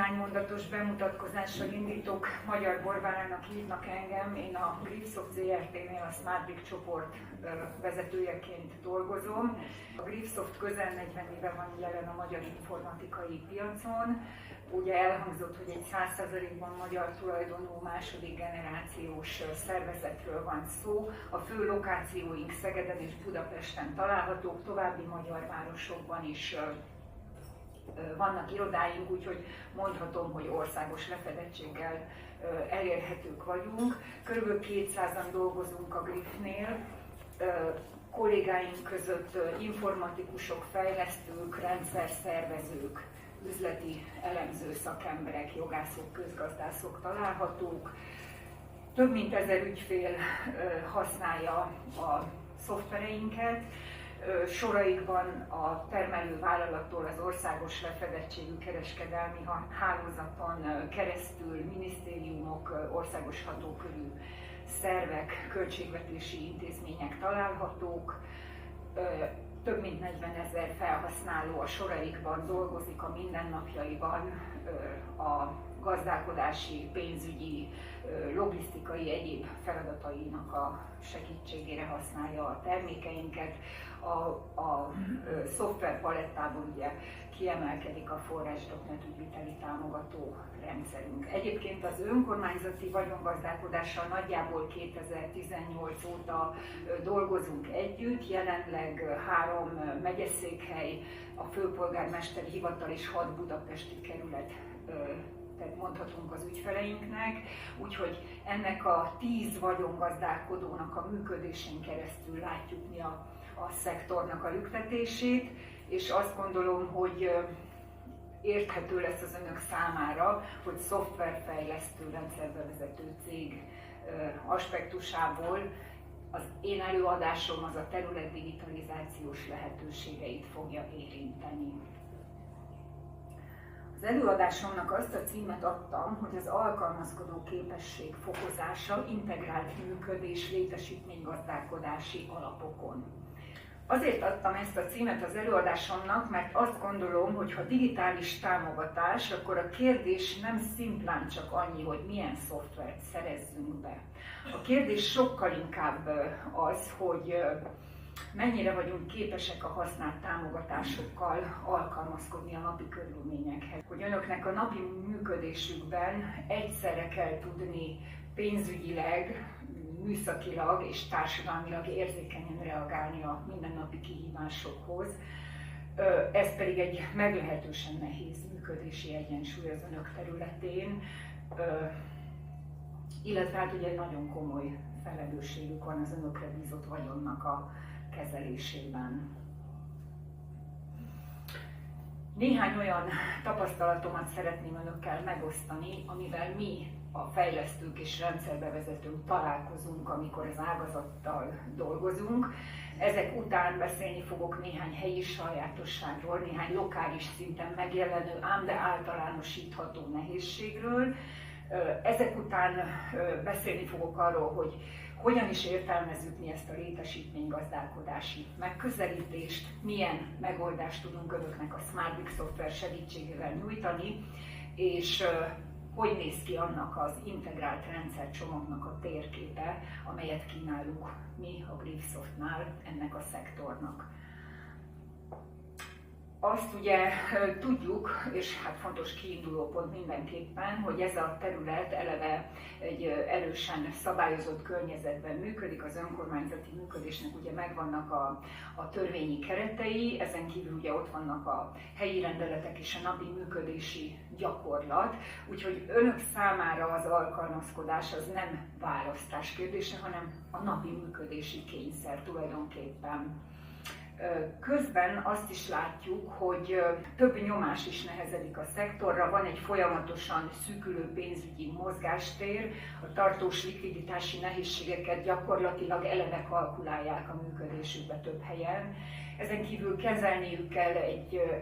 néhány mondatos bemutatkozással indítok. Magyar Borbálának hívnak engem, én a Grifsoft ZRT-nél a SmartBrick csoport vezetőjeként dolgozom. A Grifsoft közel 40 éve van jelen a magyar informatikai piacon. Ugye elhangzott, hogy egy 100%-ban magyar tulajdonú második generációs szervezetről van szó. A fő lokációink Szegeden és Budapesten találhatók, további magyar városokban is vannak irodáink, úgyhogy mondhatom, hogy országos lefedettséggel elérhetők vagyunk. Körülbelül 200-an dolgozunk a Grifnél. Kollégáink között informatikusok, fejlesztők, rendszerszervezők, üzleti elemző szakemberek, jogászok, közgazdászok találhatók. Több mint 1000 ügyfél használja a szoftvereinket. Soraikban a termelővállalattól az országos lefedettségű kereskedelmi hálózaton keresztül minisztériumok, országos hatókörű szervek, költségvetési intézmények találhatók. Több mint 40 000 felhasználó a soraikban dolgozik a mindennapjaiban, a gazdálkodási, pénzügyi, logisztikai, egyéb feladatainak a segítségére használja a termékeinket. A szoftverpalettából ugye kiemelkedik a Forrás.net ügyviteli támogató rendszerünk. Egyébként az önkormányzati vagyongazdálkodással nagyjából 2018 óta dolgozunk együtt, jelenleg 3 megyeszékhely, a főpolgármesteri hivatal és 6 budapesti kerület mondhatunk az ügyfeleinknek, úgyhogy ennek a 10 vagyongazdálkodónak a működésén keresztül látjuk mi a szektornak a lüktetését, és azt gondolom, hogy érthető lesz az önök számára, hogy szoftverfejlesztő, rendszerbevezető cég aspektusából az én előadásom az a terület digitalizációs lehetőségeit fogja érinteni. Az előadásomnak azt a címet adtam, hogy az alkalmazkodó képesség fokozása, integrált működés létesítménygazdálkodási alapokon. Azért adtam ezt a címet az előadásomnak, mert azt gondolom, hogy ha digitális támogatás, akkor a kérdés nem szimplán csak annyi, hogy milyen szoftvert szerezzünk be. A kérdés sokkal inkább az, hogy mennyire vagyunk képesek a használt támogatásokkal alkalmazkodni a napi körülményekhez. Hogy önöknek a napi működésükben egyszerre kell tudni pénzügyileg, műszakilag és társadalmilag érzékenyen reagálni a mindennapi kihívásokhoz. Ez pedig egy meglehetősen nehéz működési egyensúly az önök területén, illetve hát ugye nagyon komoly felelősségük van az önökre bízott vagyonnak a kezelésében. Néhány olyan tapasztalatomat szeretném önökkel megosztani, amivel mi a fejlesztők és rendszerbevezetők találkozunk, amikor az ágazattal dolgozunk. Ezek után beszélni fogok néhány helyi sajátosságról, néhány lokális szinten megjelenő, ám de általánosítható nehézségről. Ezek után beszélni fogok arról, hogy hogyan is értelmezzük mi ezt a létesítménygazdálkodási megközelítést, milyen megoldást tudunk önöknek a SmartBrick szoftver segítségével nyújtani, és hogy néz ki annak az integrált rendszercsomagnak a térképe, amelyet kínálunk mi a Grifsoftnál ennek a szektornak. Azt ugye tudjuk, és hát fontos kiinduló pont mindenképpen, hogy ez a terület eleve egy erősen szabályozott környezetben működik, az önkormányzati működésnek ugye megvannak a törvényi keretei, ezen kívül ugye ott vannak a helyi rendeletek és a napi működési gyakorlat, úgyhogy önök számára az alkalmazkodás az nem választás kérdése, hanem a napi működési kényszer tulajdonképpen. Közben azt is látjuk, hogy több nyomás is nehezedik a szektorra, van egy folyamatosan szűkülő pénzügyi mozgástér, a tartós likviditási nehézségeket gyakorlatilag eleve kalkulálják a működésükbe több helyen. Ezen kívül kezelniük kell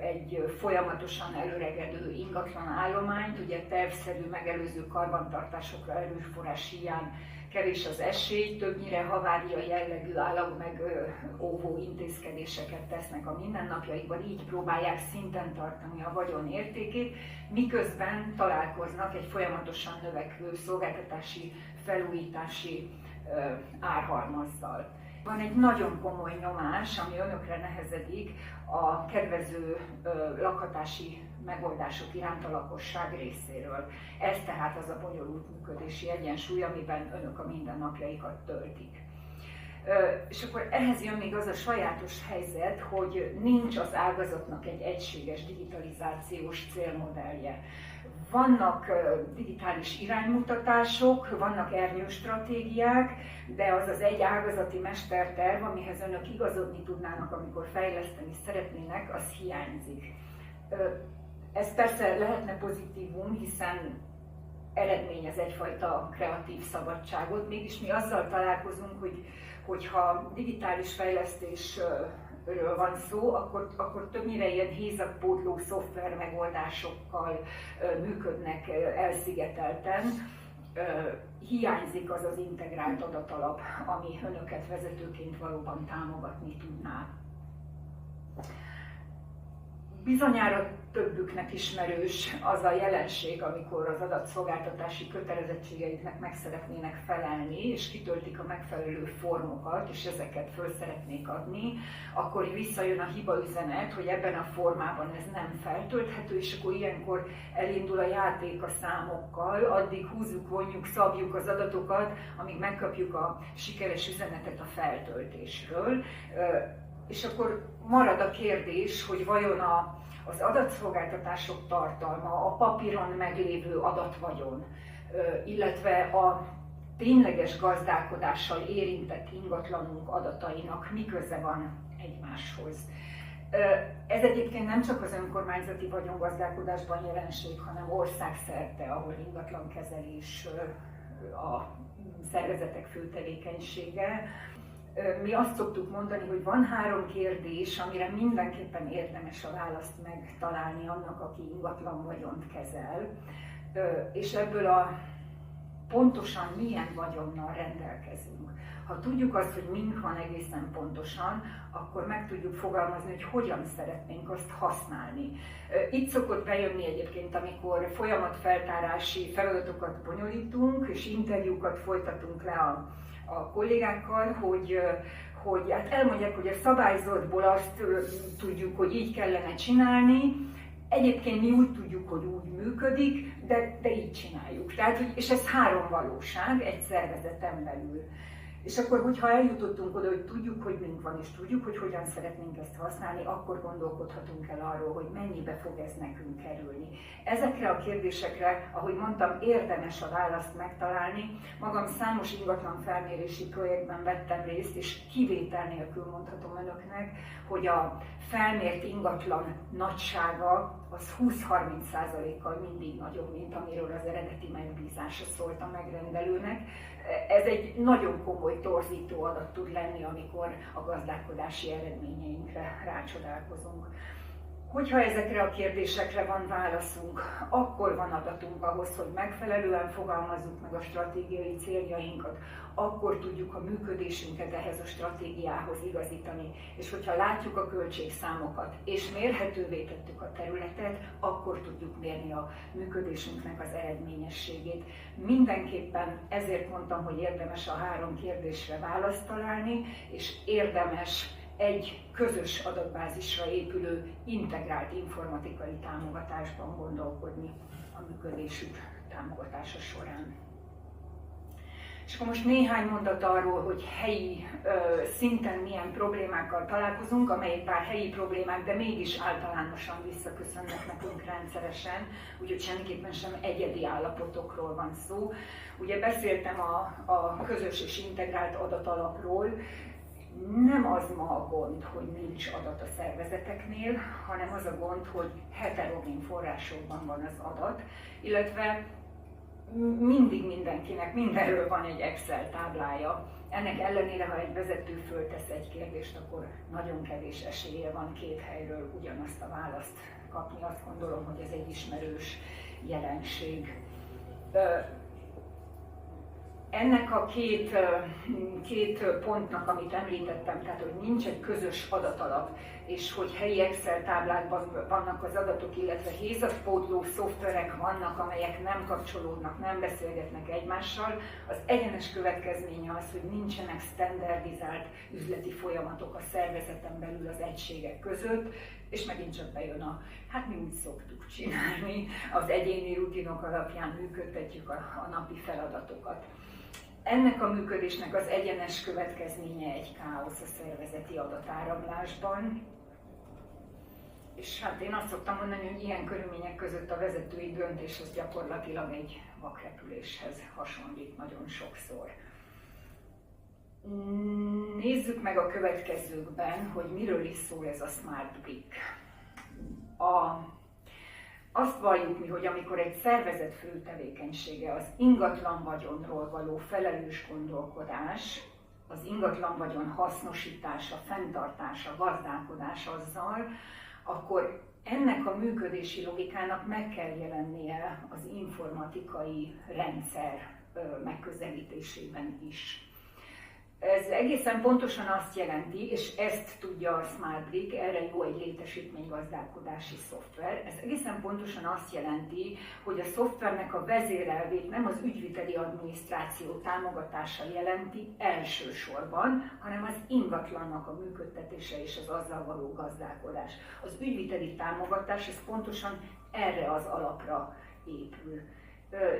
egy folyamatosan előregedő ingatlan állományt, ugye tervszerű megelőző karbantartásokra erőforrás hiány kevés az esély, többnyire havária jellegű állagmegóvó intézkedéseket tesznek a mindennapjaikban, így próbálják szinten tartani a vagyon értékét, miközben találkoznak egy folyamatosan növekvő szolgáltatási, felújítási árhalmazzal. Van egy nagyon komoly nyomás, ami önökre nehezedik a kedvező lakhatási megoldások iránt a lakosság részéről. Ez tehát az a bonyolult működési egyensúly, amiben önök a mindennapjaikat töltik. És akkor ehhez jön még az a sajátos helyzet, hogy nincs az ágazatnak egy egységes digitalizációs célmodellje. Vannak digitális iránymutatások, vannak ernyőstratégiák, de az az egy ágazati mesterterv, amihez önök igazodni tudnának, amikor fejleszteni szeretnének, az hiányzik. Ez persze lehetne pozitívum, hiszen eredményez egyfajta kreatív szabadságot, mégis mi azzal találkozunk, hogy ha digitális fejlesztésről van szó, akkor többnyire ilyen hézagpótló szoftver megoldásokkal működnek elszigetelten. Hiányzik az az integrált adatalap, ami önöket vezetőként valóban támogatni tudná. Bizonyára többüknek ismerős az a jelenség, amikor az adatszolgáltatási kötelezettségeiknek meg szeretnének felelni, és kitöltik a megfelelő formokat, és ezeket föl szeretnék adni, akkor visszajön a hibaüzenet, hogy ebben a formában ez nem feltölthető, és akkor ilyenkor elindul a játék a számokkal, addig húzzuk, vonjuk, szabjuk az adatokat, amíg megkapjuk a sikeres üzenetet a feltöltésről. És akkor marad a kérdés, hogy vajon az adatszolgáltatások tartalma, a papíron meglévő adatvagyon, illetve a tényleges gazdálkodással érintett ingatlanunk adatainak mi köze van egymáshoz. Ez egyébként nem csak az önkormányzati vagyongazdálkodásban jelenség, hanem országszerte, ahol ingatlankezelés a szervezetek fő tevékenysége. Mi azt szoktuk mondani, hogy van 3 kérdés, amire mindenképpen érdemes a választ megtalálni annak, aki ingatlan vagyont kezel, és ebből a pontosan milyen vagyonnal rendelkezünk. Ha tudjuk azt, hogy mink van egészen pontosan, akkor meg tudjuk fogalmazni, hogy hogyan szeretnénk azt használni. Itt szokott bejönni egyébként, amikor folyamatfeltárási feladatokat bonyolítunk, és interjúkat folytatunk le a kollégákkal, hogy hát elmondják, hogy a szabályzatból azt tudjuk, hogy így kellene csinálni, egyébként mi úgy tudjuk, hogy úgy működik, de így csináljuk. Tehát, és ez 3 valóság egy szervezeten belül. És akkor, hogyha eljutottunk oda, hogy tudjuk, hogy mink van, és tudjuk, hogy hogyan szeretnénk ezt használni, akkor gondolkodhatunk el arról, hogy mennyibe fog ez nekünk kerülni. Ezekre a kérdésekre, ahogy mondtam, érdemes a választ megtalálni. Magam számos ingatlan felmérési projektben vettem részt, és kivétel nélkül mondhatom önöknek, hogy a felmért ingatlan nagysága az 20-30%-kal mindig nagyobb, mint amiről az eredeti megbízása szólt a megrendelőnek. Ez egy nagyon komoly torzító adat tud lenni, amikor a gazdálkodási eredményeinkre rácsodálkozunk. Hogyha ezekre a kérdésekre van válaszunk, akkor van adatunk ahhoz, hogy megfelelően fogalmazzuk meg a stratégiai céljainkat, akkor tudjuk a működésünket ehhez a stratégiához igazítani, és hogyha látjuk a költségszámokat, és mérhetővé tettük a területet, akkor tudjuk mérni a működésünknek az eredményességét. Mindenképpen ezért mondtam, hogy érdemes a 3 kérdésre választ találni, és érdemes egy közös adatbázisra épülő integrált informatikai támogatásban gondolkodni a működésük támogatása során. És akkor most néhány mondat arról, hogy helyi szinten milyen problémákkal találkozunk, amelyek bár helyi problémák, de mégis általánosan visszaköszönnek nekünk rendszeresen, úgyhogy semmiképpen sem egyedi állapotokról van szó. Ugye beszéltem a közös és integrált adatalapról. Nem az ma a gond, hogy nincs adat a szervezeteknél, hanem az a gond, hogy heterogén forrásokban van az adat, illetve mindig mindenkinek mindenről van egy Excel táblája. Ennek ellenére, ha egy vezető föltesz egy kérdést, akkor nagyon kevés esélye van 2 helyről ugyanazt a választ kapni. Azt gondolom, hogy ez egy ismerős jelenség. Ennek a két pontnak, amit említettem, tehát hogy nincs egy közös adatalap, és hogy helyi Excel táblákban vannak az adatok, illetve hézagpótló szoftverek vannak, amelyek nem kapcsolódnak, nem beszélgetnek egymással, az egyenes következménye az, hogy nincsenek standardizált üzleti folyamatok a szervezeten belül az egységek között, és megint csak bejön hát mi úgy szoktuk csinálni, az egyéni rutinok alapján működtetjük a napi feladatokat. Ennek a működésnek az egyenes következménye egy káosz a szervezeti adatáramlásban. És hát én azt szoktam mondani, hogy ilyen körülmények között a vezetői döntés az gyakorlatilag egy vakrepüléshez hasonlít nagyon sokszor. Nézzük meg a következőkben, hogy miről is szól ez a Smart Brick. Azt valljuk mi, hogy amikor egy szervezet fő tevékenysége az ingatlan vagyonról való felelős gondolkodás, az ingatlan vagyon hasznosítása, fenntartása, gazdálkodása azzal, akkor ennek a működési logikának meg kell jelennie az informatikai rendszer megközelítésében is. Ez egészen pontosan azt jelenti, és ezt tudja a Smart Brick, erre jó egy létesítménygazdálkodási szoftver, ez egészen pontosan azt jelenti, hogy a szoftvernek a vezérelvét nem az ügyviteli adminisztráció támogatása jelenti elsősorban, hanem az ingatlannak a működtetése és az azzal való gazdálkodás. Az ügyviteli támogatás ez pontosan erre az alapra épül.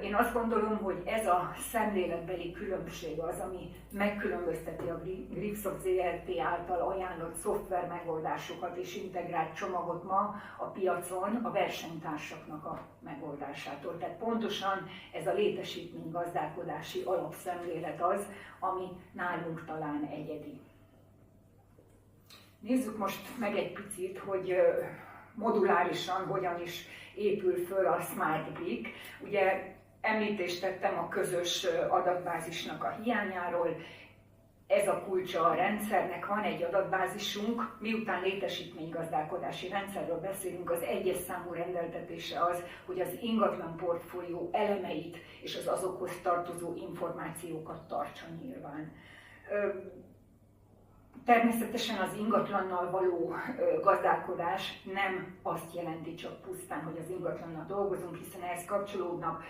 Én azt gondolom, hogy ez a szemléletbeli különbség az, ami megkülönbözteti a Gripsoft Zrt. Által ajánlott szoftver megoldásokat és integrált csomagot ma a piacon a versenytársaknak a megoldásától. Tehát pontosan ez a létesítménygazdálkodási alapszemlélet az, ami nálunk talán egyedi. Nézzük most meg egy picit, hogy modulárisan hogyan is épül föl a Smart Brick. Ugye említést tettem a közös adatbázisnak a hiányáról, ez a kulcsa a rendszernek, van egy adatbázisunk, miután létesítménygazdálkodási rendszerről beszélünk, az egyes számú rendeltetése az, hogy az ingatlan portfólió elemeit és az azokhoz tartozó információkat tartsa nyilván. Természetesen az ingatlannal való gazdálkodás nem azt jelenti csak pusztán, hogy az ingatlannal dolgozunk, hiszen ehhez kapcsolódnak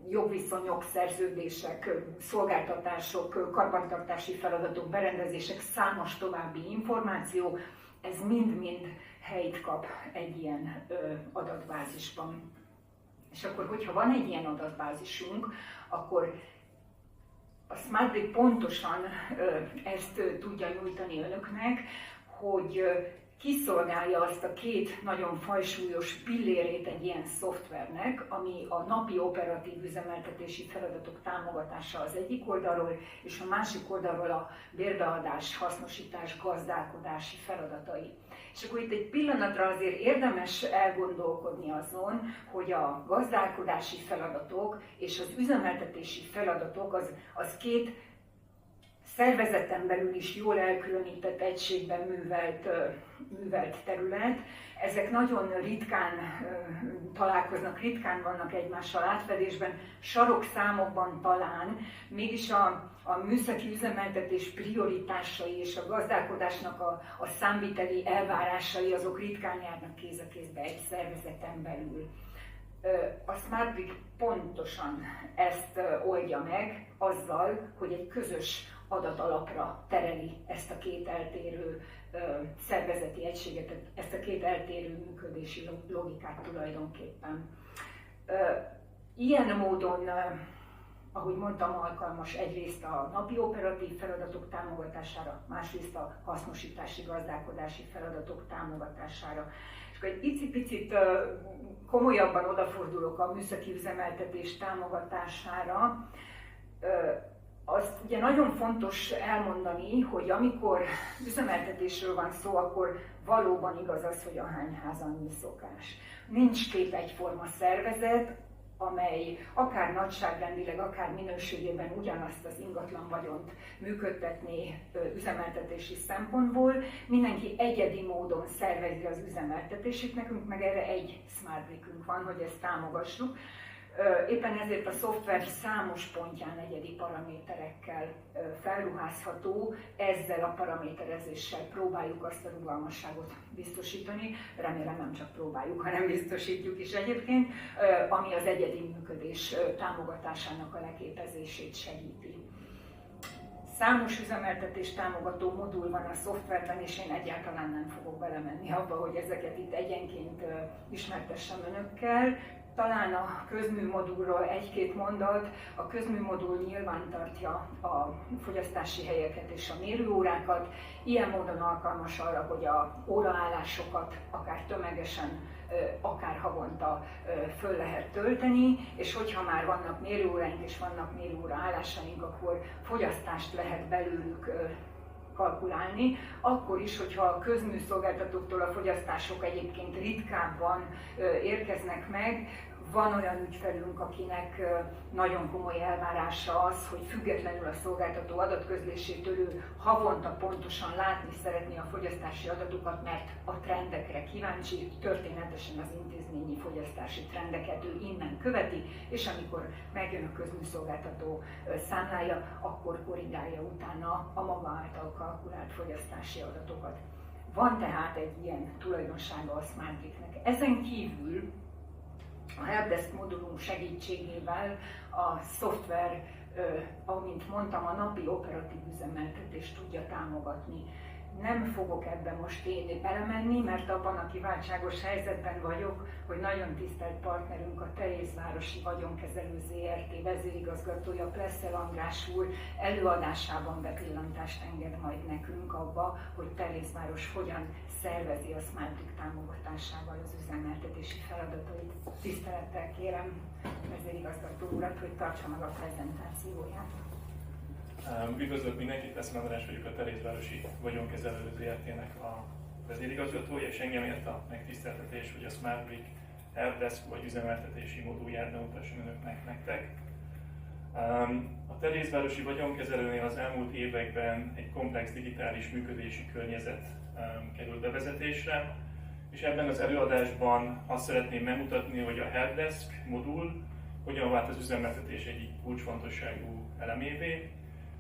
jogviszonyok, szerződések, szolgáltatások, karbantartási feladatok, berendezések, számos további információ, ez mind-mind helyt kap egy ilyen adatbázisban. És akkor, hogyha van egy ilyen adatbázisunk, akkor a Smart Brick pontosan ezt tudja nyújtani önöknek, hogy kiszolgálja azt a két nagyon fajsúlyos pillérét egy ilyen szoftvernek, ami a napi operatív üzemeltetési feladatok támogatása az egyik oldalról, és a másik oldalról a bérbeadás, hasznosítás, gazdálkodási feladatai. És akkor itt egy pillanatra azért érdemes elgondolkodni azon, hogy a gazdálkodási feladatok és az üzemeltetési feladatok az két szervezeten belül is jól elkülönített egységben művelt terület. Ezek nagyon ritkán találkoznak, ritkán vannak egymással átfedésben, sarokszámokban talán, mégis a műszaki üzemeltetés prioritásai és a gazdálkodásnak a számviteli elvárásai azok ritkán járnak kéz a kézbe egy szervezeten belül. A Smart Brick pontosan ezt oldja meg azzal, hogy egy közös adatalapra tereli ezt a két eltérő szervezeti egységet, ezt a két eltérő működési logikát tulajdonképpen. Ilyen módon, ahogy mondtam, alkalmas egyrészt a napi operatív feladatok támogatására, másrészt a hasznosítási, gazdálkodási feladatok támogatására. És akkor egy picit komolyabban odafordulok a műszaki üzemeltetés támogatására. Azt ugye nagyon fontos elmondani, hogy amikor üzemeltetésről van szó, akkor valóban igaz az, hogy ahány ház, annyi szokás. Nincs két egyforma szervezet, amely akár nagyságrendileg, akár minőségében ugyanazt az ingatlan vagyont működtetné üzemeltetési szempontból. Mindenki egyedi módon szervezi az üzemeltetését, nekünk meg erre egy Smart Brickünk van, hogy ezt támogassuk. Éppen ezért a szoftver számos pontján egyedi paraméterekkel felruházható, ezzel a paraméterezéssel próbáljuk azt a rugalmasságot biztosítani, remélem nem csak próbáljuk, hanem biztosítjuk is egyébként, ami az egyedi működés támogatásának a leképezését segíti. Számos üzemeltetés támogató modul van a szoftverben, és én egyáltalán nem fogok belemenni abba, hogy ezeket itt egyenként ismertessem önökkel. Talán a közműmodulról egy-két mondat. A közműmodul nyilván tartja a fogyasztási helyeket és a mérőórákat. Ilyen módon alkalmas arra, hogy a óraállásokat akár tömegesen, akár havonta föl lehet tölteni, és hogyha már vannak mérőóráink és vannak mérőóra állásaink, akkor fogyasztást lehet belőlük kalkulálni, akkor is, hogyha a közműszolgáltatóktól a fogyasztások egyébként ritkábban érkeznek meg. Van olyan ügyfelünk, akinek nagyon komoly elvárása az, hogy függetlenül a szolgáltató adatközlésétől ő havonta pontosan látni szeretné a fogyasztási adatokat, mert a trendekre kíváncsi, történetesen az intézményi fogyasztási trendeket ő innen követi, és amikor megjön a közműszolgáltató számlája, akkor korrigálja utána a maga által kalkulált fogyasztási adatokat. Van tehát egy ilyen tulajdonsága a Smartbricknek. Ezen kívül a helpdesk modulunk segítségével a szoftver, amint mondtam, a napi operatív üzemeltetést tudja támogatni. Nem fogok ebbe most én belemenni, mert abban a kiváltságos helyzetben vagyok, hogy nagyon tisztelt partnerünk, a Terézvárosi Vagyonkezelő ZRT vezérigazgatója, Plesszel András úr előadásában bepillantást enged majd nekünk abba, hogy Terézváros hogyan szervezi a Smartbrick támogatásával az üzemeltetési feladatait. Tisztelettel kérem vezérigazgató urat, hogy tartsa meg a prezentációját. Üdvözlök mindenkit, Plesszel András vagyok, a Terézvárosi Vagyonkezelő ZRT-nek a vezérigazgatója, és engem ért a megtiszteltetés, hogy a Smartbrick helpdesk vagy üzemeltetési modulját bemutassam nektek. A Terézvárosi Vagyonkezelőnél az elmúlt években egy komplex digitális működési környezet került bevezetésre, és ebben az előadásban azt szeretném bemutatni, hogy a helpdesk modul hogyan vált az üzemeltetés egyik kulcsfontosságú elemévé.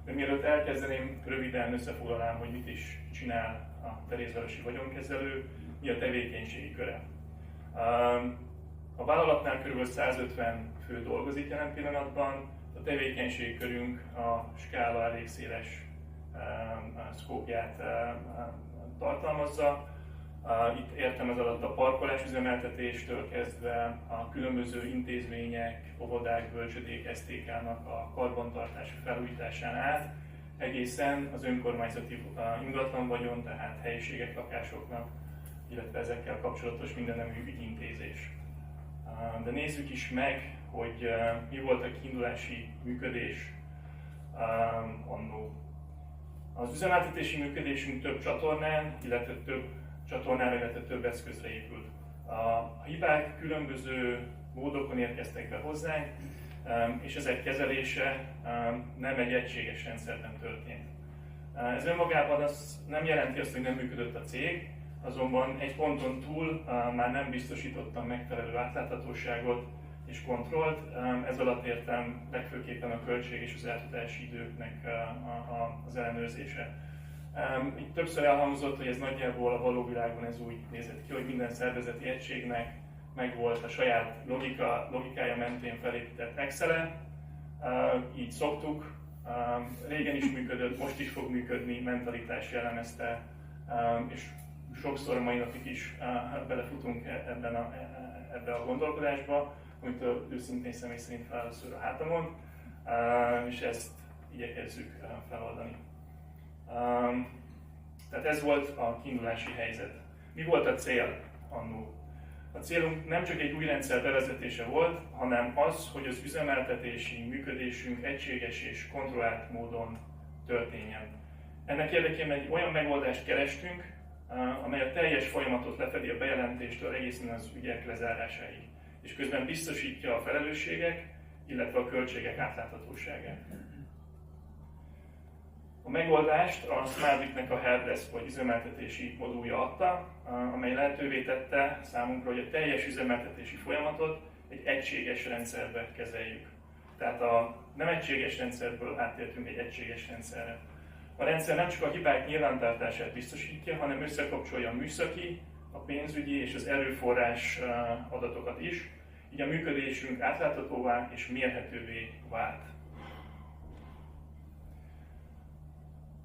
De mielőtt elkezdeném, röviden összefoglalnám, hogy mit is csinál a Terézvárosi Vagyonkezelő, mi a tevékenységi köre. A vállalatnál kb. 150 fő dolgozik jelen pillanatban, a tevékenységi körünk a skála elég széles szkópját tartalmazza. Itt értem ez alatt a parkolás üzemeltetéstől kezdve a különböző intézmények, óvodák, bölcsödék, STK-nak a karbantartási felújításán át, egészen az önkormányzati ingatlanvagyon, tehát helyiségek, lakásoknak, illetve ezekkel kapcsolatos mindennemű ügyintézés. De nézzük is meg, hogy mi volt a kiindulási működés annó. Az üzemeltetési működésünk több csatornán, illetve több eszközre épült. A hibák különböző módokon érkeztek be hozzánk, és ezek kezelése nem egy egységes rendszerben történt. Ez önmagában nem jelenti azt, hogy nem működött a cég, azonban egy ponton túl már nem biztosítottam megfelelő átláthatóságot és kontrollt. Ez alatt értem legfőképpen a költség és az eltudási időknek az ellenőrzése. Itt többször elhangzott, hogy ez nagyjából a való világon ez úgy nézett ki, hogy minden szervezeti egységnek megvolt a saját logikája mentén felépített Excel-e. Így szoktuk. Régen is működött, most is fog működni, mentalitás jellemezte, és sokszor a mai napig is belefutunk ebbe a gondolkodásba, amit őszintén személy szerint felállszor a hátamon, és ezt igyekezzük feloldani. Tehát ez volt a kiindulási helyzet. Mi volt a cél annó? A célunk nem csak egy új rendszer bevezetése volt, hanem az, hogy az üzemeltetési működésünk egységes és kontrollált módon történjen. Ennek érdekében egy olyan megoldást kerestünk, amely a teljes folyamatot lefedi a bejelentéstől egészen az ügyek lezárásáig, és közben biztosítja a felelősségek, illetve a költségek átláthatóságát. A megoldást a Smartbricknek a helpdesk vagy üzemeltetési modulja adta, amely lehetővé tette számunkra, hogy a teljes üzemeltetési folyamatot egy egységes rendszerbe kezeljük. Tehát nem egységes rendszerből áttértünk egy egységes rendszerre. A rendszer nem csak a hibák nyilvántartását biztosítja, hanem összekapcsolja a műszaki, a pénzügyi és az erőforrás adatokat is, így a működésünk átláthatóvá és mérhetővé vált.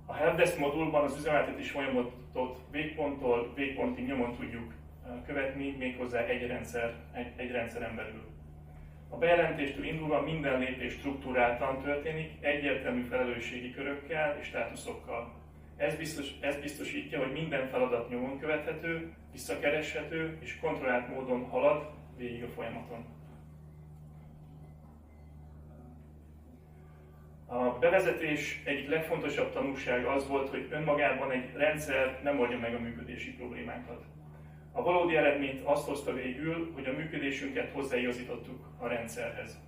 A helpdesk modulban az üzemeltetés folyamatot végponttól végpontig nyomon tudjuk követni, méghozzá egy rendszeren belül. A bejelentéstől indulva minden lépés struktúráltan történik, egyértelmű felelősségi körökkel és státuszokkal. Ez biztosítja, hogy minden feladat nyomon követhető, visszakereshető és kontrollált módon halad végig a folyamaton. A bevezetés egyik legfontosabb tanulsága az volt, hogy önmagában egy rendszer nem oldja meg a működési problémákat. A valódi eredményt azt hozta végül, hogy a működésünket hozzáigazítottuk a rendszerhez.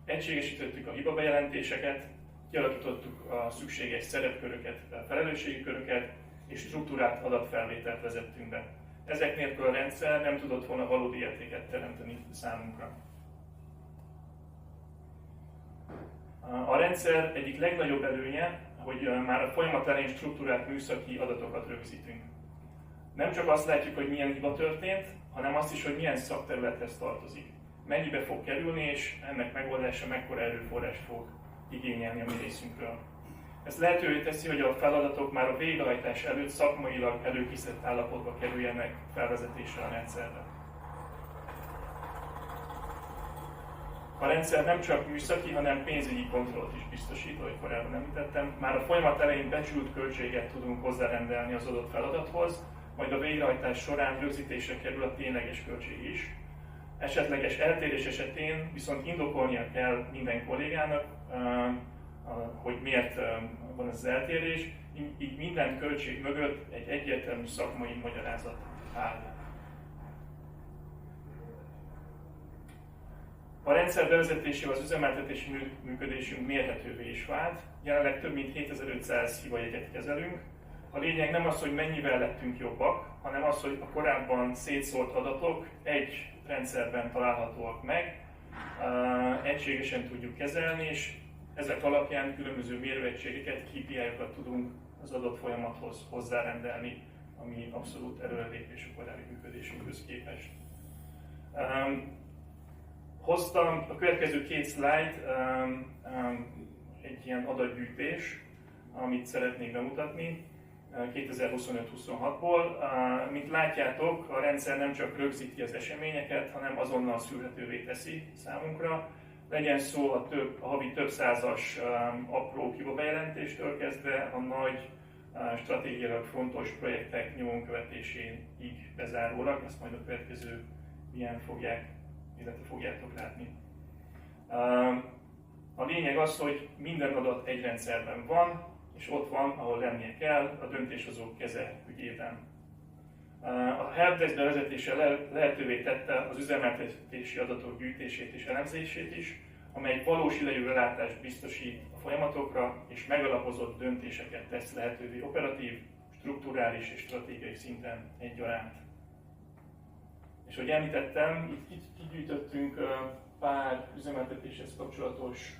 Egységesítettük a hibabejelentéseket, kialakítottuk a szükséges szerepköröket, felelősségi köröket, és struktúrált adatfelvételt vezettünk be. Ezek nélkül a rendszer nem tudott volna valódi értéket teremteni számunkra. A rendszer egyik legnagyobb előnye, hogy már a folyamat elején struktúrált műszaki adatokat rögzítünk. Nem csak azt látjuk, hogy milyen hiba történt, hanem azt is, hogy milyen szakterülethez tartozik. Mennyibe fog kerülni, és ennek megoldása mekkora erőforrást fog igényelni a mi részünkről. Ez lehetővé teszi, hogy a feladatok már a végrehajtás előtt szakmailag előkészített állapotba kerüljenek felvezetésre a rendszerbe. A rendszer nem csak műszaki, hanem pénzügyi kontrollt is biztosít, ahogy korábban említettem. Már a folyamat elején becsült költséget tudunk hozzárendelni az adott feladathoz, majd a végrehajtás során rögzítésre kerül a tényleges költség is. Esetleges eltérés esetén viszont indokolnia kell minden kollégának, hogy miért van ez az eltérés, így minden költség mögött egy egyértelmű szakmai magyarázat áll. A rendszer bevezetésével az üzemeltetési működésünk mérhetővé is vált. Jelenleg több mint 7500 hibajegyet kezelünk. A lényeg nem az, hogy mennyivel lettünk jobbak, hanem az, hogy a korábban szétszórt adatok egy rendszerben találhatóak meg, egységesen tudjuk kezelni, és ezek alapján különböző mérőegységeket, KPI-okat tudunk az adott folyamathoz hozzárendelni, ami abszolút előrelépés a korábbi működésünkhöz képest. Hoztam a következő két slide, egy ilyen adatgyűjtés, amit szeretnék bemutatni 2025-26-ból. Mint látjátok, a rendszer nem csak rögzíti az eseményeket, hanem azonnal szűrhetővé teszi számunkra. Legyen szó a havi több százas apró hibabejelentéstől kezdve a nagy stratégiailag fontos projektek nyomon követéséig bezárólag. Ezt majd a következő ilyen fogjátok látni. A lényeg az, hogy minden adat egy rendszerben van, és ott van, ahol lennie kell, a döntéshozók keze ügyében. A helpdesk bevezetése lehetővé tette az üzemeltetési adatok gyűjtését és elemzését is, amely valós idejű rálátást biztosít a folyamatokra, és megalapozott döntéseket tesz lehetővé operatív, strukturális és stratégiai szinten egyaránt. És ahogy említettem, itt kigyűjtöttünk pár üzemeltetéshez kapcsolatos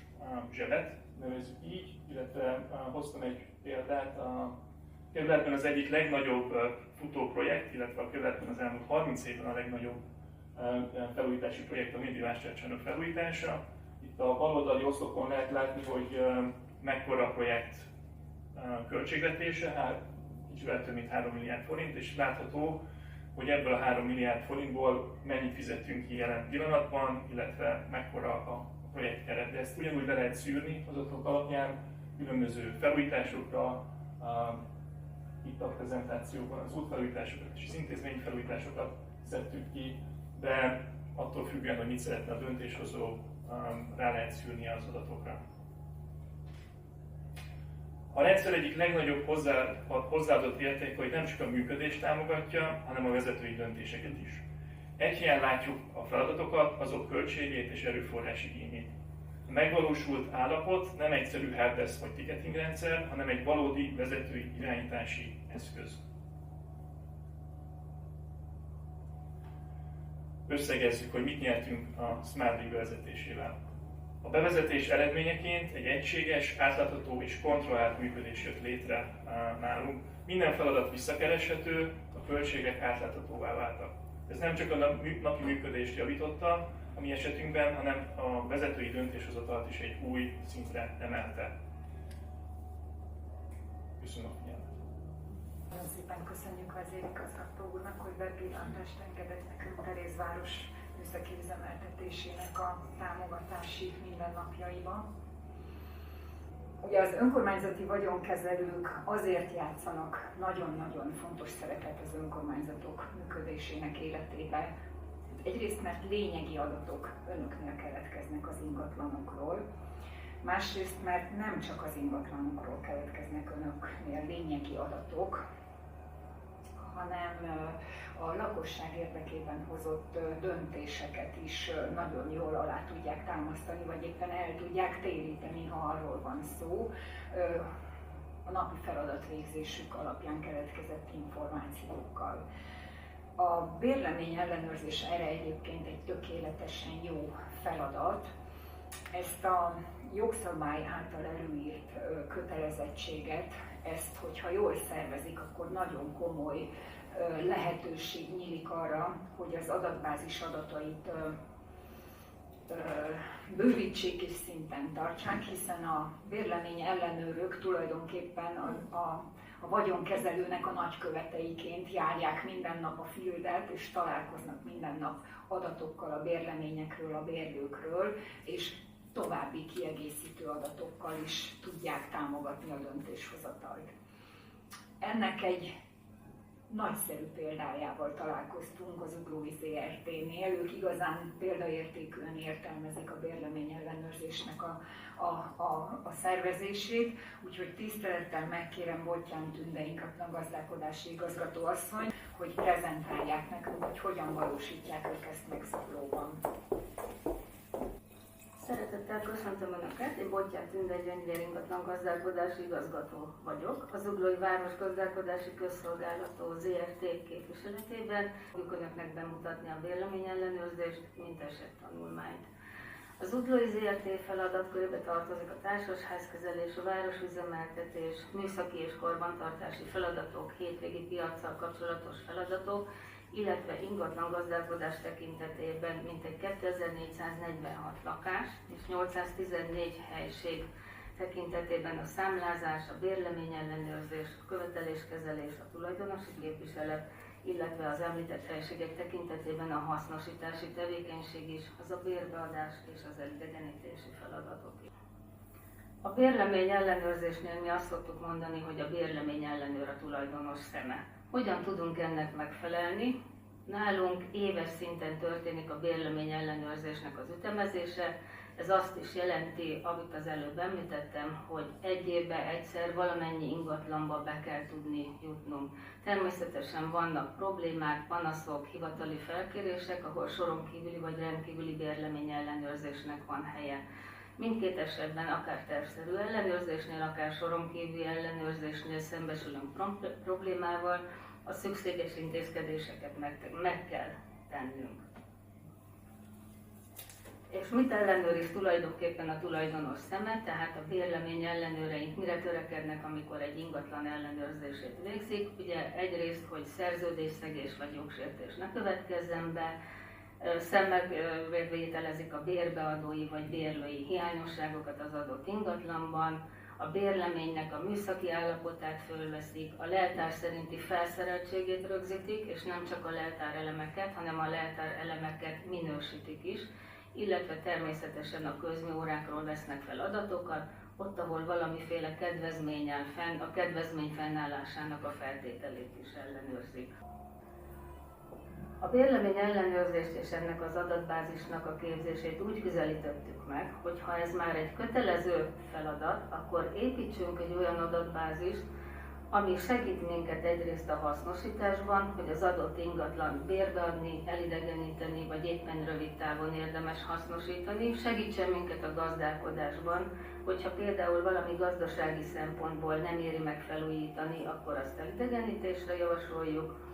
zsebet, nevezzük így, illetve hoztam egy példát. A kerületben az egyik legnagyobb futóprojekt, illetve a kerületben az elmúlt 30 évben a legnagyobb felújítási projekt a médiavásárcsarnok felújítása. Itt a baloldali oszlopon lehet látni, hogy mekkora a projekt költségvetése, kicsivel több mint 3 milliárd forint, és látható, hogy ebből a 3 milliárd forintból mennyit fizettünk ki jelen pillanatban, illetve mekkora a projekt keret. De ezt ugyanúgy le lehet szűrni az adatok alapján, különböző felújításokra, itt a prezentációban az útfelújításokat és az intézményfelújításokat szedtük ki, de attól függően, hogy mit szeretne a döntéshozó, rá lehet szűrni az adatokra. A rendszer egyik legnagyobb hozzáadott értéke, hogy nem csak a működést támogatja, hanem a vezetői döntéseket is. Egy helyen látjuk a feladatokat, azok költségét és erőforrás igényét. A megvalósult állapot nem egyszerű helpdesk vagy ticketing rendszer, hanem egy valódi vezetői irányítási eszköz. összegezzük, hogy mit nyertünk a Smart League bevezetésével. A bevezetés eredményeként egy egységes, átlátható és kontrollált működés jött létre nálunk. Minden feladat visszakereshető, a költségek átláthatóvá váltak. Ez nem csak a napi működést javította a mi esetünkben, hanem a vezetői döntéshozatalt is egy új szintre emelte. Köszönöm a figyelmet! Nagyon szépen köszönjük vezérigazgató úrnak, hogy bepillantást engedett nekünk Terézváros műszaki üzemeltetésének a támogatási mindennapjaiba. Ugye az önkormányzati vagyonkezelők azért játszanak nagyon-nagyon fontos szerepet az önkormányzatok működésének életébe. Egyrészt, mert lényegi adatok önöknél keletkeznek az ingatlanokról, másrészt, mert nem csak az ingatlanokról keletkeznek önöknél lényegi adatok, hanem a lakosság érdekében hozott döntéseket is nagyon jól alá tudják támasztani, vagy éppen el tudják téríteni, ha arról van szó, a napi feladatvégzésük alapján keletkezett információkkal. A bérlemény ellenőrzés erre egyébként egy tökéletesen jó feladat. Ezt a jogszabály által előírt kötelezettséget, ezt, hogyha jól szervezik, akkor nagyon komoly lehetőség nyílik arra, hogy az adatbázis adatait bővítsék és szinten tartsák, hiszen a bérlemény ellenőrök tulajdonképpen a vagyonkezelőnek a nagyköveteiként járják minden nap a fieldet, és találkoznak minden nap adatokkal a bérleményekről, a bérlőkről, és további kiegészítő adatokkal is tudják támogatni a döntéshozatalt. Ennek egy nagyszerű példájával találkoztunk az Zuglói ZRT-nél. Ők igazán példaértékűen értelmezik a bérlemény ellenőrzésnek a szervezését, úgyhogy tisztelettel megkérem Bottyán Tünde ingatlangazdálkodási igazgatóasszony, hogy prezentálják nekünk, hogy hogyan valósítják ők ezt meg Zuglóban. Szeretettel köszöntöm Önöket, én Bottyán Tünde, Gyöngyvér ingatlangazdálkodási igazgató vagyok. A Zuglói Város Gazdálkodási Közszolgálató ZRT képviseletében fogjuk Önöknek bemutatni a bérleményellenőrzést, mint esettanulmányt. A Zuglói ZRT feladatkörébe tartozik a társasházkezelés, a városüzemeltetés, műszaki és karbantartási feladatok, hétvégi piaccal kapcsolatos feladatok, illetve ingatlan gazdálkodás tekintetében mintegy 2446 lakás és 814 helység tekintetében a számlázás, a bérlemény ellenőrzés, a követeléskezelés, a tulajdonosi képviselet, illetve az említett helységek tekintetében a hasznosítási tevékenység is, az a bérbeadás és az elidegenítési feladatok is. A bérlemény ellenőrzésnél mi azt szoktuk mondani, hogy a bérlemény ellenőr a tulajdonos szeme. Hogyan tudunk ennek megfelelni? Nálunk éves szinten történik a bérlemény ellenőrzésnek az ütemezése. Ez azt is jelenti, amit az előbb említettem, hogy egy évben egyszer valamennyi ingatlanba be kell tudni jutnunk. Természetesen vannak problémák, panaszok, hivatali felkérések, ahol soron kívüli vagy rendkívüli bérlemény ellenőrzésnek van helye. Mindkét esetben, akár tervszerű ellenőrzésnél, akár soron kívüli ellenőrzésnél szembesülünk problémával, a szükséges intézkedéseket meg kell tennünk. És mit ellenőriz tulajdonképpen a tulajdonos szeme, tehát a bérlemény ellenőreink mire törekednek, amikor egy ingatlan ellenőrzését végzik. Ugye egyrészt, hogy szerződésszegés vagy jogsértés ne következzen be, szembevételezik a bérbeadói vagy bérlői hiányosságokat az adott ingatlanban, a bérleménynek a műszaki állapotát fölveszik, a leltár szerinti felszereltségét rögzítik, és nem csak a leltár elemeket, hanem a leltár elemeket minősítik is, illetve természetesen a közműórákról vesznek fel adatokat, ott, ahol valamiféle kedvezmény áll fenn, a kedvezmény fennállásának a feltételét is ellenőrzik. A bérlemény ellenőrzést és ennek az adatbázisnak a képzését úgy közelítettük meg, hogy ha ez már egy kötelező feladat, akkor építsünk egy olyan adatbázist, ami segít minket egyrészt a hasznosításban, hogy az adott ingatlan bérbeadni, elidegeníteni, vagy éppen rövid távon érdemes hasznosítani, segítsen minket a gazdálkodásban, hogyha például valami gazdasági szempontból nem éri meg felújítani, akkor azt elidegenítésre javasoljuk,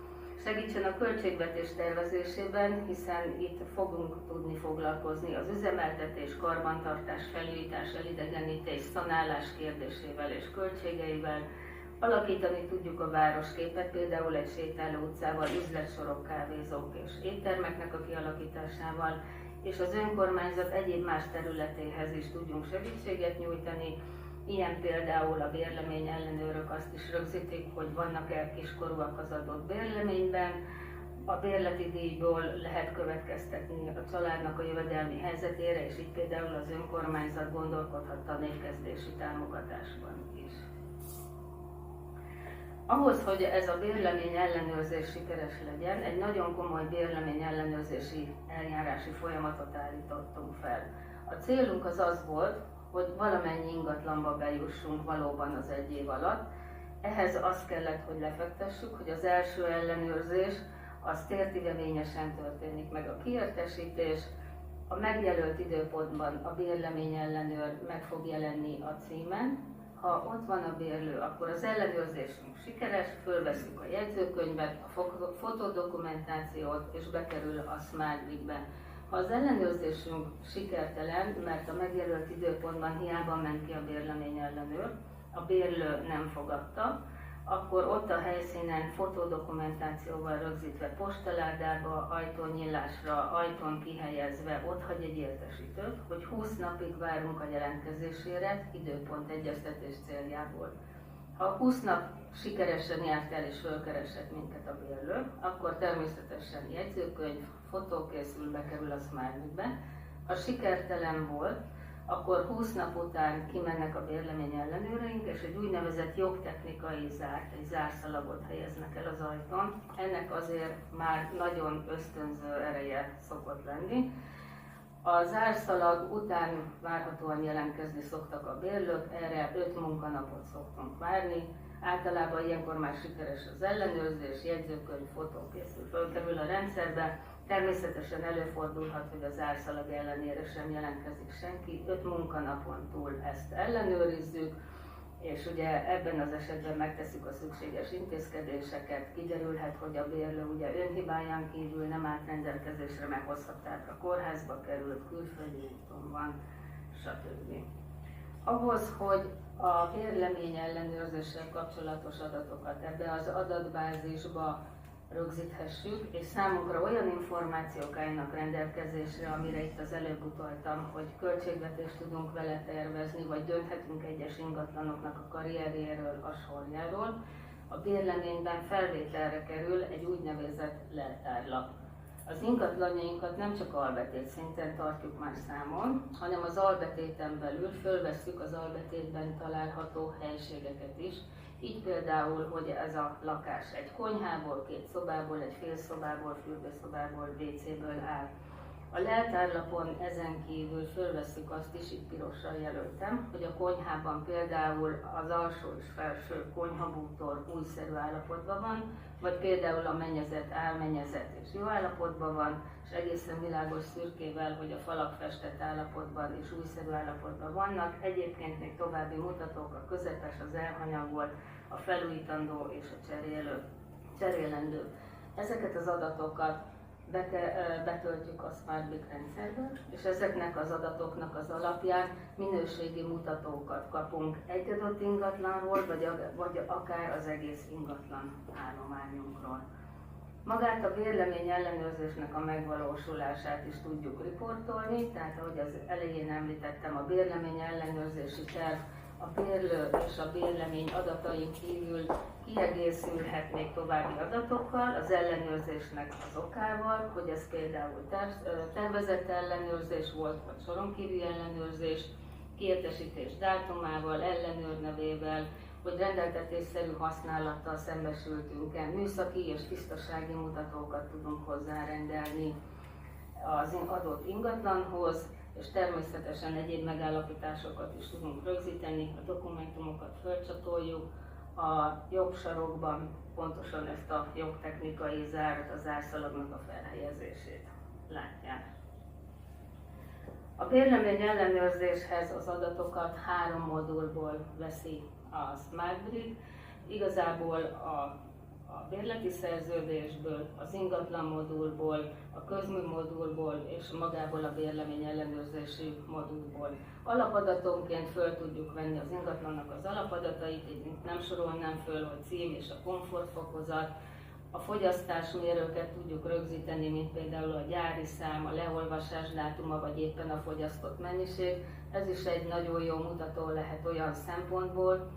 Segítsen a költségvetés tervezésében, hiszen itt fogunk tudni foglalkozni az üzemeltetés, karbantartás, felújítás, elidegenítés, szanálás kérdésével és költségeivel. Alakítani tudjuk a városképet, például egy sétáló utcával, üzletsorok, kávézók és éttermeknek a kialakításával, és az önkormányzat egyéb más területéhez is tudjunk segítséget nyújtani. Ilyen például a bérlemény ellenőrök azt is rögzítik, hogy vannak-e kiskorúak az adott bérleményben. A bérleti díjból lehet következtetni a családnak a jövedelmi helyzetére, és így például az önkormányzat gondolkodhat tanévkezdési támogatásban is. Ahhoz, hogy ez a bérlemény ellenőrzés sikeres legyen, egy nagyon komoly bérlemény ellenőrzési eljárási folyamatot állítottunk fel. A célunk az volt, hogy valamennyi ingatlanba bejussunk valóban az egy év alatt. Ehhez azt kellett, hogy lefektessük, hogy az első ellenőrzés az tértivevényesen történik meg a kiértesítés, a megjelölt időpontban a bérlemény ellenőr meg fog jelenni a címen. Ha ott van a bérlő, akkor az ellenőrzésünk sikeres, fölveszünk a jegyzőkönyvet, a fotodokumentációt és bekerül a Smart Grid-be. Ha az ellenőrzésünk sikertelen, mert a megjelölt időpontban hiába ment ki a bérlemény ellenőr, a bérlő nem fogadta, akkor ott a helyszínen fotodokumentációval rögzítve postaládába, ajtónyílásra, ajtón kihelyezve ott hagy egy értesítőt, hogy 20 napig várunk a jelentkezésére időpont egyeztetés céljából. Ha 20 nap sikeresen járt el és fölkeresett minket a bérlő, akkor természetesen jegyzőkönyv, fotó készül, bekerül a Smart Grid-be. Ha sikertelen volt, akkor 20 nap után kimennek a bérlemény ellenőreink, és egy úgynevezett jogtechnikai zárt, egy zárszalagot helyeznek el az ajtón. Ennek azért már nagyon ösztönző ereje szokott lenni. A zárszalag után várhatóan jelentkezni szoktak a bérlők, erre 5 munkanapot szoktunk várni. Általában ilyenkor már sikeres az ellenőrzés, jegyzőkönyv, fotó készül, fölkerül a rendszerbe. Természetesen előfordulhat, hogy az zárszalag ellenére sem jelentkezik senki. 5 munkanapon túl ezt ellenőrizzük, és ugye ebben az esetben megtesszük a szükséges intézkedéseket. Kiderülhet, hogy a bérlő ugye önhibáján kívül nem állt rendelkezésre, meg hosszabb távra kórházba került, külföldi úton van, stb. Ahhoz, hogy a bérlemény ellenőrzéssel kapcsolatos adatokat ebbe az adatbázisba rögzíthessük, és számunkra olyan információk állnak rendelkezésre, amire itt az előbb utaltam, hogy költségvetést tudunk vele tervezni, vagy dönthetünk egyes ingatlanoknak a karrierjéről, a sorjáról. A bérleményben felvételre kerül egy úgynevezett leltárlap. Az ingatlanjainkat nem csak albetét szinten tartjuk már számon, hanem az albetéten belül fölvesszük az albetétben található helységeket is. Így például, hogy ez a lakás egy konyhából, 2 szobából, egy fél szobából, fürdőszobából, WC-ből áll. A leltárlapon ezen kívül fölvesszük azt is, itt pirossal jelöltem, hogy a konyhában például az alsó és felső konyhabútor újszerű állapotban van, vagy például a mennyezet álmennyezet és jó állapotban van, és egészen világos szürkével, hogy a falak festett állapotban és újszerű állapotban vannak. Egyébként még további mutatók, a közepes, az elhanyagolt, a felújítandó és a cserélendő. Ezeket az adatokat betöltjük a Smart Grid rendszerbe, és ezeknek az adatoknak az alapján minőségi mutatókat kapunk egy adott ingatlanról, vagy akár az egész ingatlan állományunkról. Magát a bérlemény ellenőrzésnek a megvalósulását is tudjuk riportolni, tehát ahogy az elején említettem, a bérlemény ellenőrzési terv a bérlő és a bérlemény adatain kívül kiegészülhet még további adatokkal, az ellenőrzésnek az okával, hogy ez például tervezett ellenőrzés volt, vagy soron kívüli ellenőrzés, kiértesítés dátumával, ellenőrnevével, hogy rendeltetésszerű használattal szembesültünk-e, műszaki és tisztasági mutatókat tudunk hozzárendelni az adott ingatlanhoz, és természetesen egyéb megállapításokat is tudunk rögzíteni, a dokumentumokat fölcsatoljuk, a jobb sarokban pontosan ezt a jogtechnikai zárat, a zárszalagnak a felhelyezését látják. A bérlemény ellenőrzéshez az adatokat 3 modulból veszi a Smart Grid. Igazából a bérleti szerződésből, az ingatlan modulból, a közműmodulból és magából a bérlemény ellenőrzési modulból. Alapadatonként föl tudjuk venni az ingatlannak az alapadatait, így nem sorolnám föl, hogy cím és a komfortfokozat. A fogyasztásmérőket tudjuk rögzíteni, mint például a gyári szám, a leolvasás dátuma, vagy éppen a fogyasztott mennyiség. Ez is egy nagyon jó mutató lehet olyan szempontból,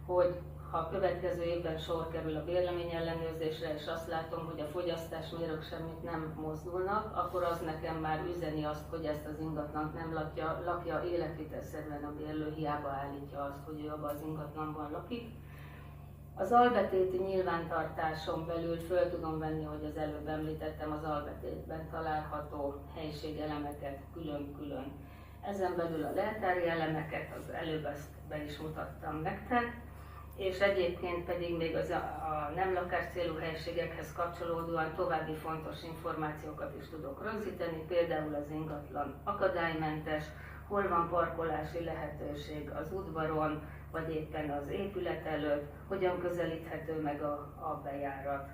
hogy ha a következő évben sor kerül a bérlemény ellenőrzésre, és azt látom, hogy a fogyasztásmérők semmit nem mozdulnak, akkor az nekem már üzeni azt, hogy ezt az ingatlant nem lakja életvitelszerűen a bérlő, hiába állítja azt, hogy ő abban az ingatlanban lakik. Az albetéti nyilvántartáson belül föl tudom venni, hogy az előbb említettem, az albetétben található helyiségelemeket külön-külön. Ezen belül a leltári elemeket, az előbb ezt be is mutattam nektek, és egyébként pedig még a nem lakáscélú helyiségekhez kapcsolódóan további fontos információkat is tudok rögzíteni, például az ingatlan akadálymentes, hol van parkolási lehetőség az udvaron, vagy éppen az épület előtt, hogyan közelíthető meg a bejárat.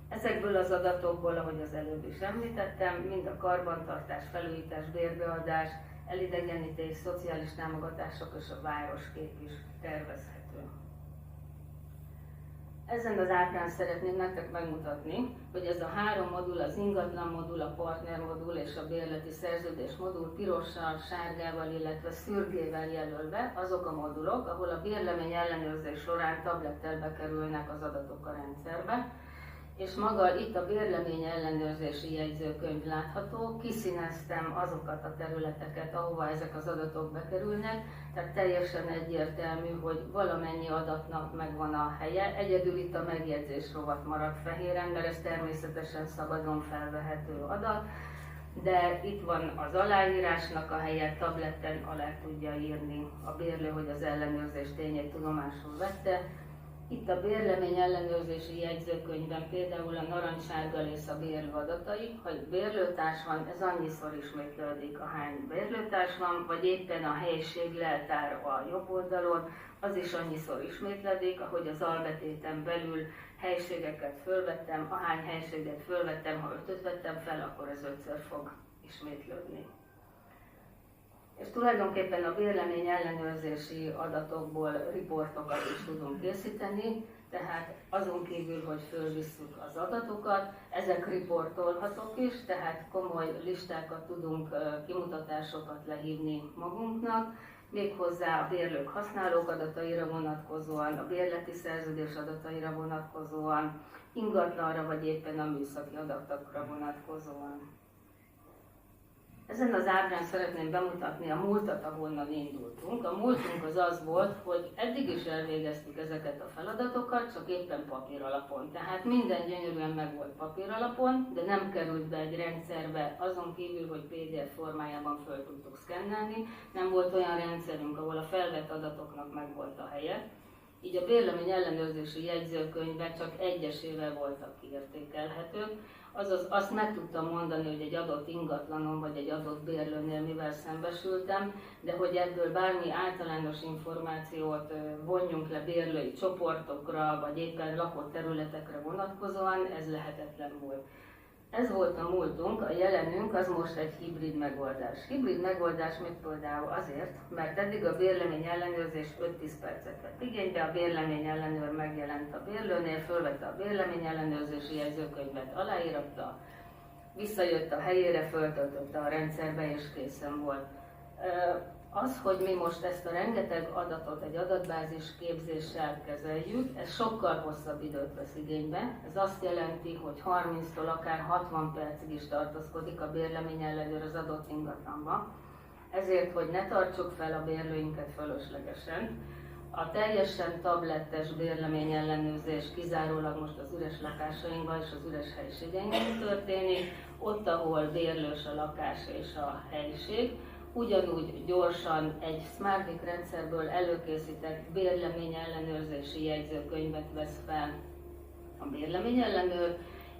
Ezekből az adatokból, ahogy az előbb is említettem, mind a karbantartás, felújítás, bérbeadás, elidegenítés, szociális támogatások és a városkép is tervezhető. Ezen az ábrán szeretném nektek megmutatni, hogy ez a három modul, az ingatlan modul, a partner modul és a bérleti szerződés modul pirossal, sárgával, illetve szürgével jelölve azok a modulok, ahol a bérlemény ellenőrzés során tablettel bekerülnek az adatok a rendszerbe, és maga itt a bérlemény ellenőrzési jegyzőkönyv látható, kiszíneztem azokat a területeket, ahova ezek az adatok bekerülnek, tehát teljesen egyértelmű, hogy valamennyi adatnak megvan a helye, egyedül itt a megjegyzés rovat maradt fehéren, mert ez természetesen szabadon felvehető adat, de itt van az aláírásnak a helye, tabletten alá tudja írni a bérlő, hogy az ellenőrzés tényét tudomásul vette. Itt a bérlemény ellenőrzési jegyzőkönyvben például a narancssárgalész a bérlő adatai, ha bérlőtárs van, ez annyiszor ismétlődik, ahány bérlőtárs van, vagy éppen a helység leltár a jobb oldalon, az is annyiszor ismétlődik, ahogy az albetéten belül helységeket fölvettem, ahány helységet fölvettem, ha 5-öt vettem fel, akkor ez 5-ször fog ismétlődni. És tulajdonképpen a bérlemény ellenőrzési adatokból riportokat is tudunk készíteni, tehát azon kívül, hogy fölvisszük az adatokat, ezek riportolhatók is, tehát komoly listákat tudunk, kimutatásokat lehívni magunknak, méghozzá a bérlők használók adataira vonatkozóan, a bérleti szerződés adataira vonatkozóan, ingatlanra vagy éppen a műszaki adatokra vonatkozóan. Ezen az ábrán szeretném bemutatni a múltat, ahonnan indultunk. A múltunk az volt, hogy eddig is elvégeztük ezeket a feladatokat, csak éppen papíralapon. Tehát minden gyönyörűen megvolt papíralapon, de nem került be egy rendszerbe, azon kívül, hogy PDF formájában föl tudtuk szkennelni. Nem volt olyan rendszerünk, ahol a felvett adatoknak megvolt a helye. Így a bérlemény ellenőrzési jegyzőkönyvek csak egyesével voltak kiértékelhetők. Azaz azt meg tudtam mondani, hogy egy adott ingatlanon vagy egy adott bérlőnél mivel szembesültem, de hogy ebből bármi általános információt vonjunk le bérlői csoportokra, vagy éppen lakott területekre vonatkozóan, ez lehetetlen volt. Ez volt a múltunk, a jelenünk az most egy hibrid megoldás. Hibrid megoldás még például azért, mert eddig a bérlemény ellenőrzés 5-10 percet vett igénybe, a bérlemény ellenőr megjelent a bérlőnél, fölvette a bérlemény ellenőrzési jegyzőkönyvet, aláíratta, visszajött a helyére, föltöltötte a rendszerbe és készen volt. Az, hogy mi most ezt a rengeteg adatot egy adatbázis képzéssel kezeljük, ez sokkal hosszabb időt vesz igénybe. Ez azt jelenti, hogy 30-tól akár 60 percig is tartózkodik a bérlemény ellenőr az adott ingatlanba. Ezért, hogy ne tartsuk fel a bérlőinket fölöslegesen, a teljesen tablettes bérlemény ellenőrzés kizárólag most az üres lakásainkban és az üres helyiségeinkben történik, ott, ahol bérlős a lakás és a helység. Ugyanúgy gyorsan egy SmartBiz rendszerből előkészített bérlemény ellenőrzési jegyzőkönyvet vesz fel a bérlemény ellenőr,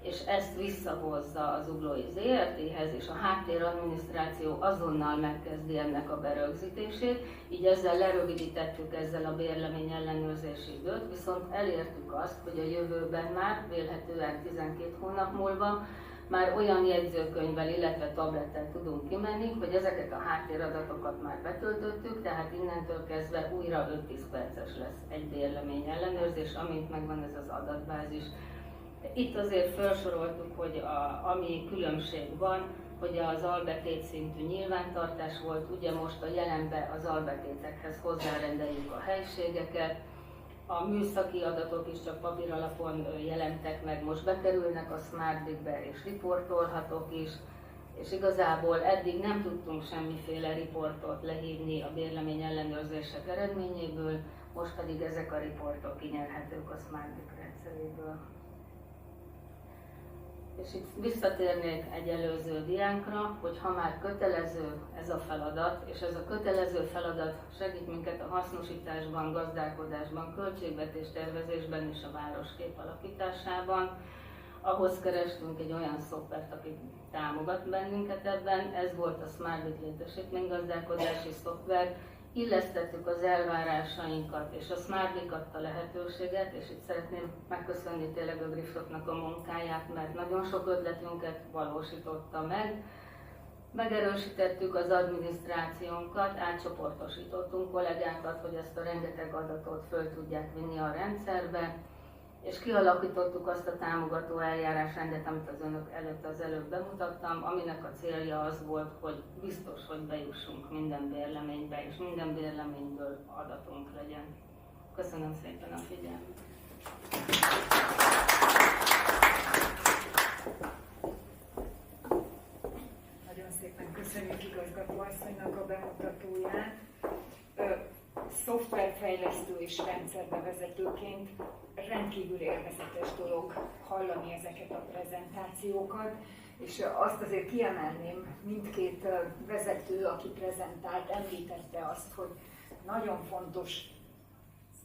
és ezt visszahozza az Zuglói ZRT-hez, és a háttéradminisztráció azonnal megkezdi ennek a berögzítését, így ezzel lerövidítettük ezzel a bérlemény ellenőrzési időt, viszont elértük azt, hogy a jövőben már, vélhetően 12 hónap múlva, már olyan jegyzőkönyvvel, illetve tablettel tudunk kimenni, hogy ezeket a háttéradatokat már betöltöttük, tehát innentől kezdve újra 5-10 perces lesz egy bérlemény ellenőrzés, amint megvan ez az adatbázis. Itt azért felsoroltuk, hogy ami különbség van, hogy az albetét szintű nyilvántartás volt, ugye most a jelenben az albetétekhez hozzárendeljük a helységeket, a műszaki adatok is csak papír alapon jelentek meg, most bekerülnek a SmartBig-be és riportolhatók is, és igazából eddig nem tudtunk semmiféle riportot lehívni a bérlemény ellenőrzések eredményéből, most pedig ezek a riportok kinyerhetők a SmartBig rendszeréből. És itt visszatérnék egy előző diánkra, hogy ha már kötelező ez a feladat, és ez a kötelező feladat segít minket a hasznosításban, gazdálkodásban, költségvetés tervezésben és a városkép alakításában, ahhoz kerestünk egy olyan szoftvert, aki támogat bennünket ebben, ez volt a SmartBig létesítménygazdálkodási szoftver. Illesztettük az elvárásainkat, és a SmartBig adta lehetőséget, és itt szeretném megköszönni tényleg a Griftoknak a munkáját, mert nagyon sok ötletünket valósította meg. Megerősítettük az adminisztrációnkat, átcsoportosítottunk kollégákat, hogy ezt a rengeteg adatot föl tudják vinni a rendszerbe, és kialakítottuk azt a támogató eljárásrendet, amit az önök előtt az előbb bemutattam, aminek a célja az volt, hogy biztos, hogy bejussunk minden bérleménybe, és minden bérleményből adatunk legyen. Köszönöm szépen a figyelmet! Nagyon szépen köszönjük igazgató asszonynak a bemutatóját. Szoftverfejlesztő és rendszerbevezetőként rendkívül élvezetes dolog hallani ezeket a prezentációkat, és azt azért kiemelném, mindkét vezető, aki prezentált, említette azt, hogy nagyon fontos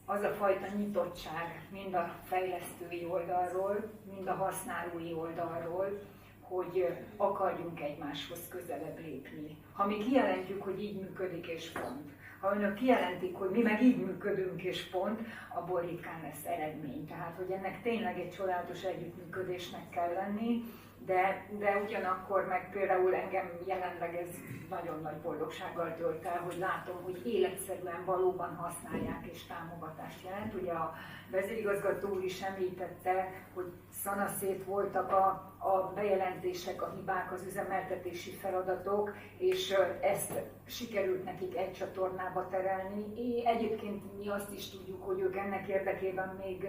az a fajta nyitottság mind a fejlesztői oldalról, mind a használói oldalról, hogy akarjunk egymáshoz közelebb lépni. Ha mi kijelentjük, hogy így működik és pont, ha önök kijelentik, hogy mi meg így működünk és pont, abból ritkán lesz eredmény. Tehát, hogy ennek tényleg egy csodálatos együttműködésnek kell lenni, de ugyanakkor meg például engem jelenleg ez nagyon nagy boldogsággal tölt el, hogy látom, hogy életszerűen valóban használják és támogatást jelent. Ugye a vezérigazgató úr is említette, hogy szanaszét voltak a bejelentések, a hibák, az üzemeltetési feladatok, és ezt sikerült nekik egy csatornába terelni. Egyébként mi azt is tudjuk, hogy ők ennek érdekében még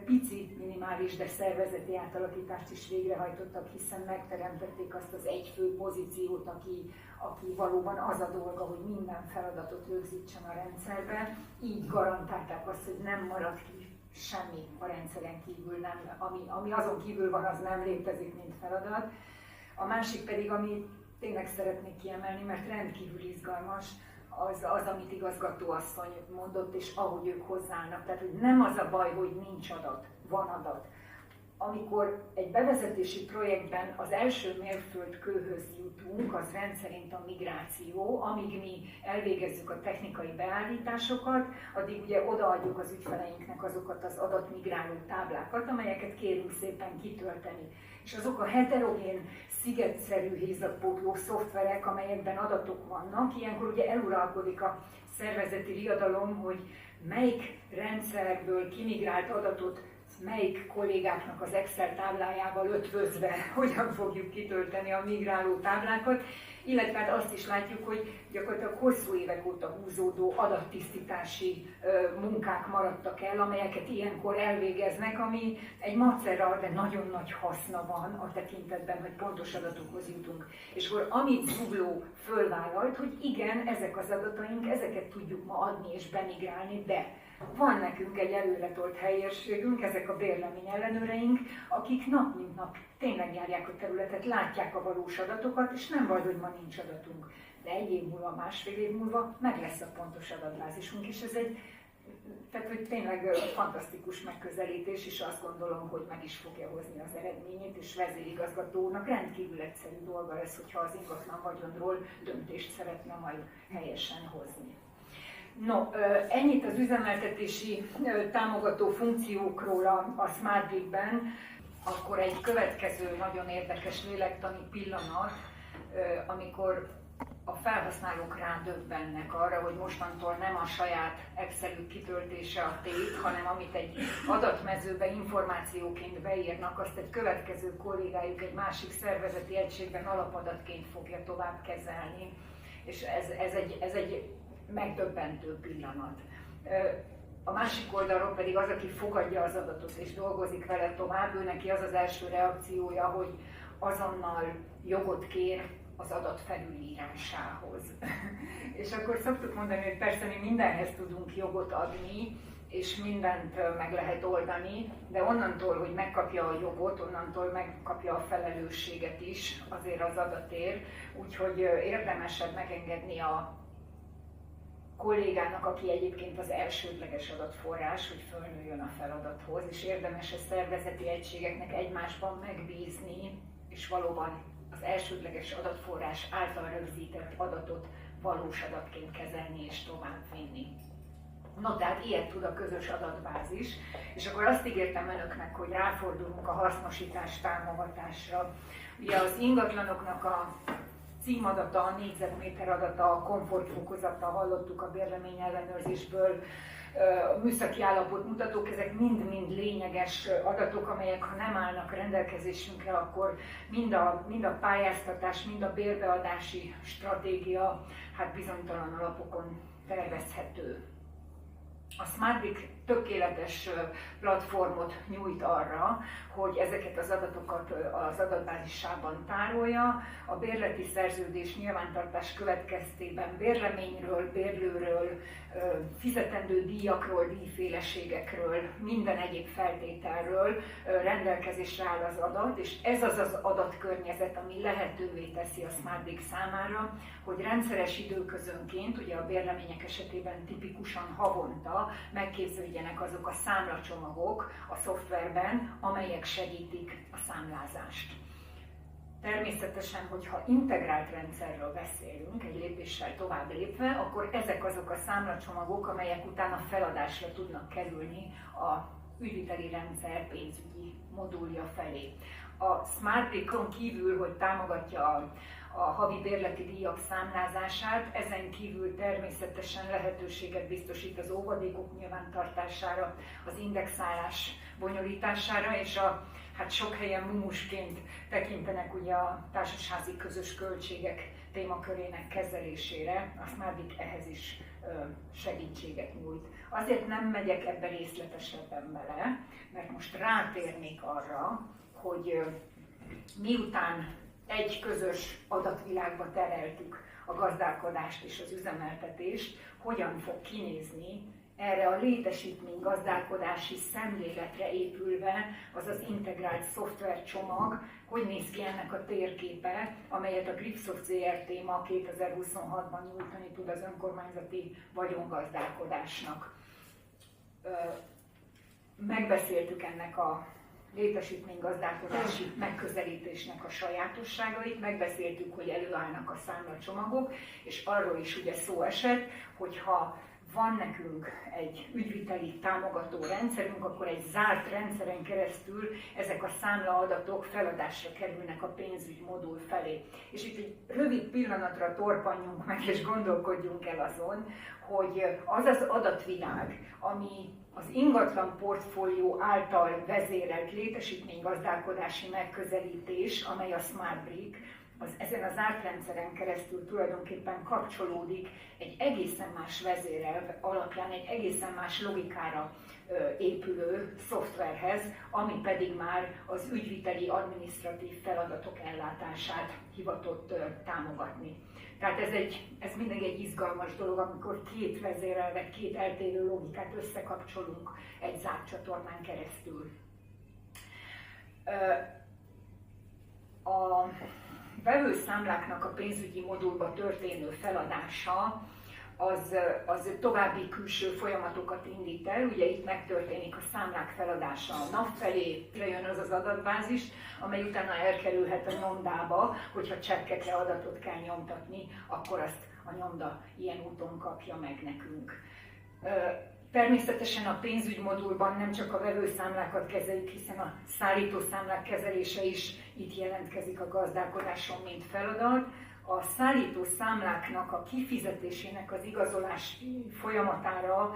pici, minimális, de szervezeti átalakítást is végrehajtottak, hiszen megteremtették azt az egy fő pozíciót, aki valóban az a dolga, hogy minden feladatot rögzítsen a rendszerbe. Így garantálták azt, hogy nem marad ki semmi a rendszeren kívül, nem, ami azon kívül van, az nem létezik, mint feladat. A másik pedig, amit tényleg szeretnék kiemelni, mert rendkívül izgalmas, az, amit igazgatóasszony mondott, és ahogy ők hozzáállnak. Tehát, hogy nem az a baj, hogy nincs adat, van adat. Amikor egy bevezetési projektben az első mérföldkőhöz jutunk, az rendszerint a migráció, amíg mi elvégezzük a technikai beállításokat, addig ugye odaadjuk az ügyfeleinknek azokat az adatmigráló táblákat, amelyeket kérünk szépen kitölteni. És azok a heterogén, szigetszerű hézagpótló szoftverek, amelyekben adatok vannak, ilyenkor ugye eluralkodik a szervezeti riadalom, hogy melyik rendszerekből kimigrált adatot melyik kollégáknak az Excel táblájával ötvözve hogyan fogjuk kitölteni a migráló táblákat, illetve hát azt is látjuk, hogy gyakorlatilag hosszú évek óta húzódó adattisztítási munkák maradtak el, amelyeket ilyenkor elvégeznek, ami egy macera, de nagyon nagy haszna van a tekintetben, hogy pontos adatokhoz jutunk. És akkor amit Zugló fölvállalt, hogy igen, ezek az adataink, ezeket tudjuk ma adni és bemigrálni, de van nekünk egy előretolt helyőrségünk, ezek a bérlemény ellenőreink, akik nap mint nap tényleg járják a területet, látják a valós adatokat, és nem baj, hogy ma nincs adatunk. De egy év múlva, másfél év múlva meg lesz a pontos adatbázisunk, és ez egy Tehát, hogy tényleg fantasztikus megközelítés, és azt gondolom, hogy meg is fogja hozni az eredményét, és vezérigazgatónak rendkívül egyszerű dolga lesz, hogyha az ingatlan vagyonról döntést szeretne majd helyesen hozni. No, ennyit az üzemeltetési támogató funkciókról a Smart Grid-ben. Akkor egy következő nagyon érdekes lélektani pillanat, amikor a felhasználók rádöbbennek arra, hogy mostantól nem a saját Excelük kitöltése a tét, hanem amit egy adatmezőbe információként beírnak, azt egy következő kollégájuk egy másik szervezeti egységben alapadatként fogja tovább kezelni. És ez egy megdöbbentő pillanat. A másik oldalról pedig az, aki fogadja az adatot és dolgozik vele tovább, ő neki az az első reakciója, hogy azonnal jogot kér az adat felülírásához. És akkor szoktuk mondani, hogy persze mi mindenhez tudunk jogot adni, és mindent meg lehet oldani, de onnantól, hogy megkapja a jogot, onnantól megkapja a felelősséget is azért az adatért, úgyhogy érdemesebb megengedni a kollégának, aki egyébként az elsődleges adatforrás, hogy fölnőjön a feladathoz, és érdemes a szervezeti egységeknek egymásban megbízni, és valóban az elsődleges adatforrás által rögzített adatot valós adatként kezelni és továbbvinni. No, tehát ilyet tud a közös adatbázis, és akkor azt ígértem önöknek, hogy ráfordulunk a hasznosítás támogatásra. Ugye az ingatlanoknak a címadata, a négyzetméter adata, a komfortfokozata, hallottuk a bérlemény ellenőrzésből, a műszaki állapot mutatók, ezek mind-mind lényeges adatok, amelyek ha nem állnak rendelkezésünkre, akkor mind a pályáztatás, mind a bérbeadási stratégia hát bizonytalan alapokon tervezhető. A Smart Grid tökéletes platformot nyújt arra, hogy ezeket az adatokat az adatbázisában tárolja. A bérleti szerződés nyilvántartás következtében bérleményről, bérlőről, fizetendő díjakról, díjféleségekről, minden egyéb feltételről rendelkezésre áll az adat, és ez az az adatkörnyezet, ami lehetővé teszi a Smart Grid számára, hogy rendszeres időközönként, ugye a bérlemények esetében tipikusan havonta megképződjenek azok a számlacsomagok a szoftverben, amelyek segítik a számlázást. Természetesen, hogyha integrált rendszerről beszélünk, egy lépéssel tovább lépve, akkor ezek azok a számlacsomagok, amelyek utána feladásra tudnak kerülni a ügyviteli rendszer pénzügyi modulja felé. A Smart Grid-on kívül, hogy támogatja a havi bérleti díjak számlázását, ezen kívül természetesen lehetőséget biztosít az óvadékok nyilvántartására, az indexálás bonyolítására, és hát sok helyen mumusként tekintenek ugye a társasházi közös költségek témakörének kezelésére, a Smart Grid ehhez is segítséget nyújt. Azért nem megyek ebbe részletesebben bele, mert most rátérnék arra, hogy miután egy közös adatvilágba tereltük a gazdálkodást és az üzemeltetést, hogyan fog kinézni erre a létesítmény gazdálkodási szemléletre épülve az az integrált szoftvercsomag, hogy néz ki ennek a térképe, amelyet a Gripsoft ZRT ma 2026-ban nyújtani tud az önkormányzati vagyongazdálkodásnak. Megbeszéltük ennek a létesítménygazdálkodási megközelítésnek a sajátosságait, megbeszéltük, hogy előállnak a számlacsomagok, és arról is ugye szó esett, hogyha van nekünk egy ügyviteli támogató rendszerünk, akkor egy zárt rendszeren keresztül ezek a számlaadatok feladásra kerülnek a pénzügy modul felé. És itt egy rövid pillanatra torpanjunk meg és gondolkodjunk el azon, hogy az az adatvilág, ami az ingatlan portfólió által vezérelt létesítménygazdálkodási megközelítés, amely a Smart Grid, ezen az átrendszeren keresztül tulajdonképpen kapcsolódik egy egészen más vezérelv alapján, egy egészen más logikára épülő szoftverhez, ami pedig már az ügyviteli adminisztratív feladatok ellátását hivatott támogatni. Tehát ez mindig egy izgalmas dolog, amikor két vezérelvet, két eltérő logikát összekapcsolunk egy zárt csatornán keresztül. A vevőszámláknak a pénzügyi modulba történő feladása az további külső folyamatokat indít el. Ugye itt megtörténik a számlák feladása a NAV felé, lejön az az adatbázis, amely utána elkerülhet a nyomdába, hogyha csekkekre adatot kell nyomtatni, akkor azt a nyomda ilyen úton kapja meg nekünk. Természetesen a pénzügymodulban nem csak a vevőszámlákat kezeljük, hiszen a szállítószámlák kezelése is itt jelentkezik a gazdálkodáson, mint feladat. A szállítószámláknak a kifizetésének az igazolás folyamatára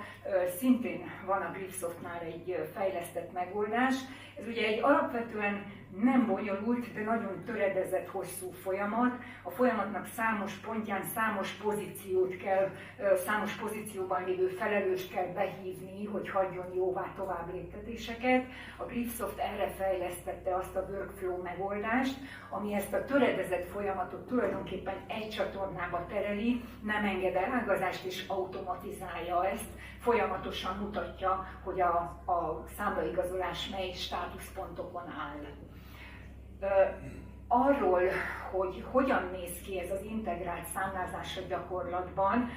szintén van a Gripsoftnál egy fejlesztett megoldás. Ez ugye egy alapvetően nem bonyolult, de nagyon töredezett, hosszú folyamat. A folyamatnak számos pontján számos pozíciót kell, számos pozícióban lévő felelőst kell behívni, hogy hagyjon jóvá tovább léptetéseket. A Gripsoft erre fejlesztette azt a workflow megoldást, ami ezt a töredezett folyamatot tulajdonképpen egy csatornába tereli, nem enged elágazást és automatizálja ezt, folyamatosan mutatja, hogy a számlaigazolás mely státuszpontokon áll. Arról, hogy hogyan néz ki ez az integrált számlázás a gyakorlatban,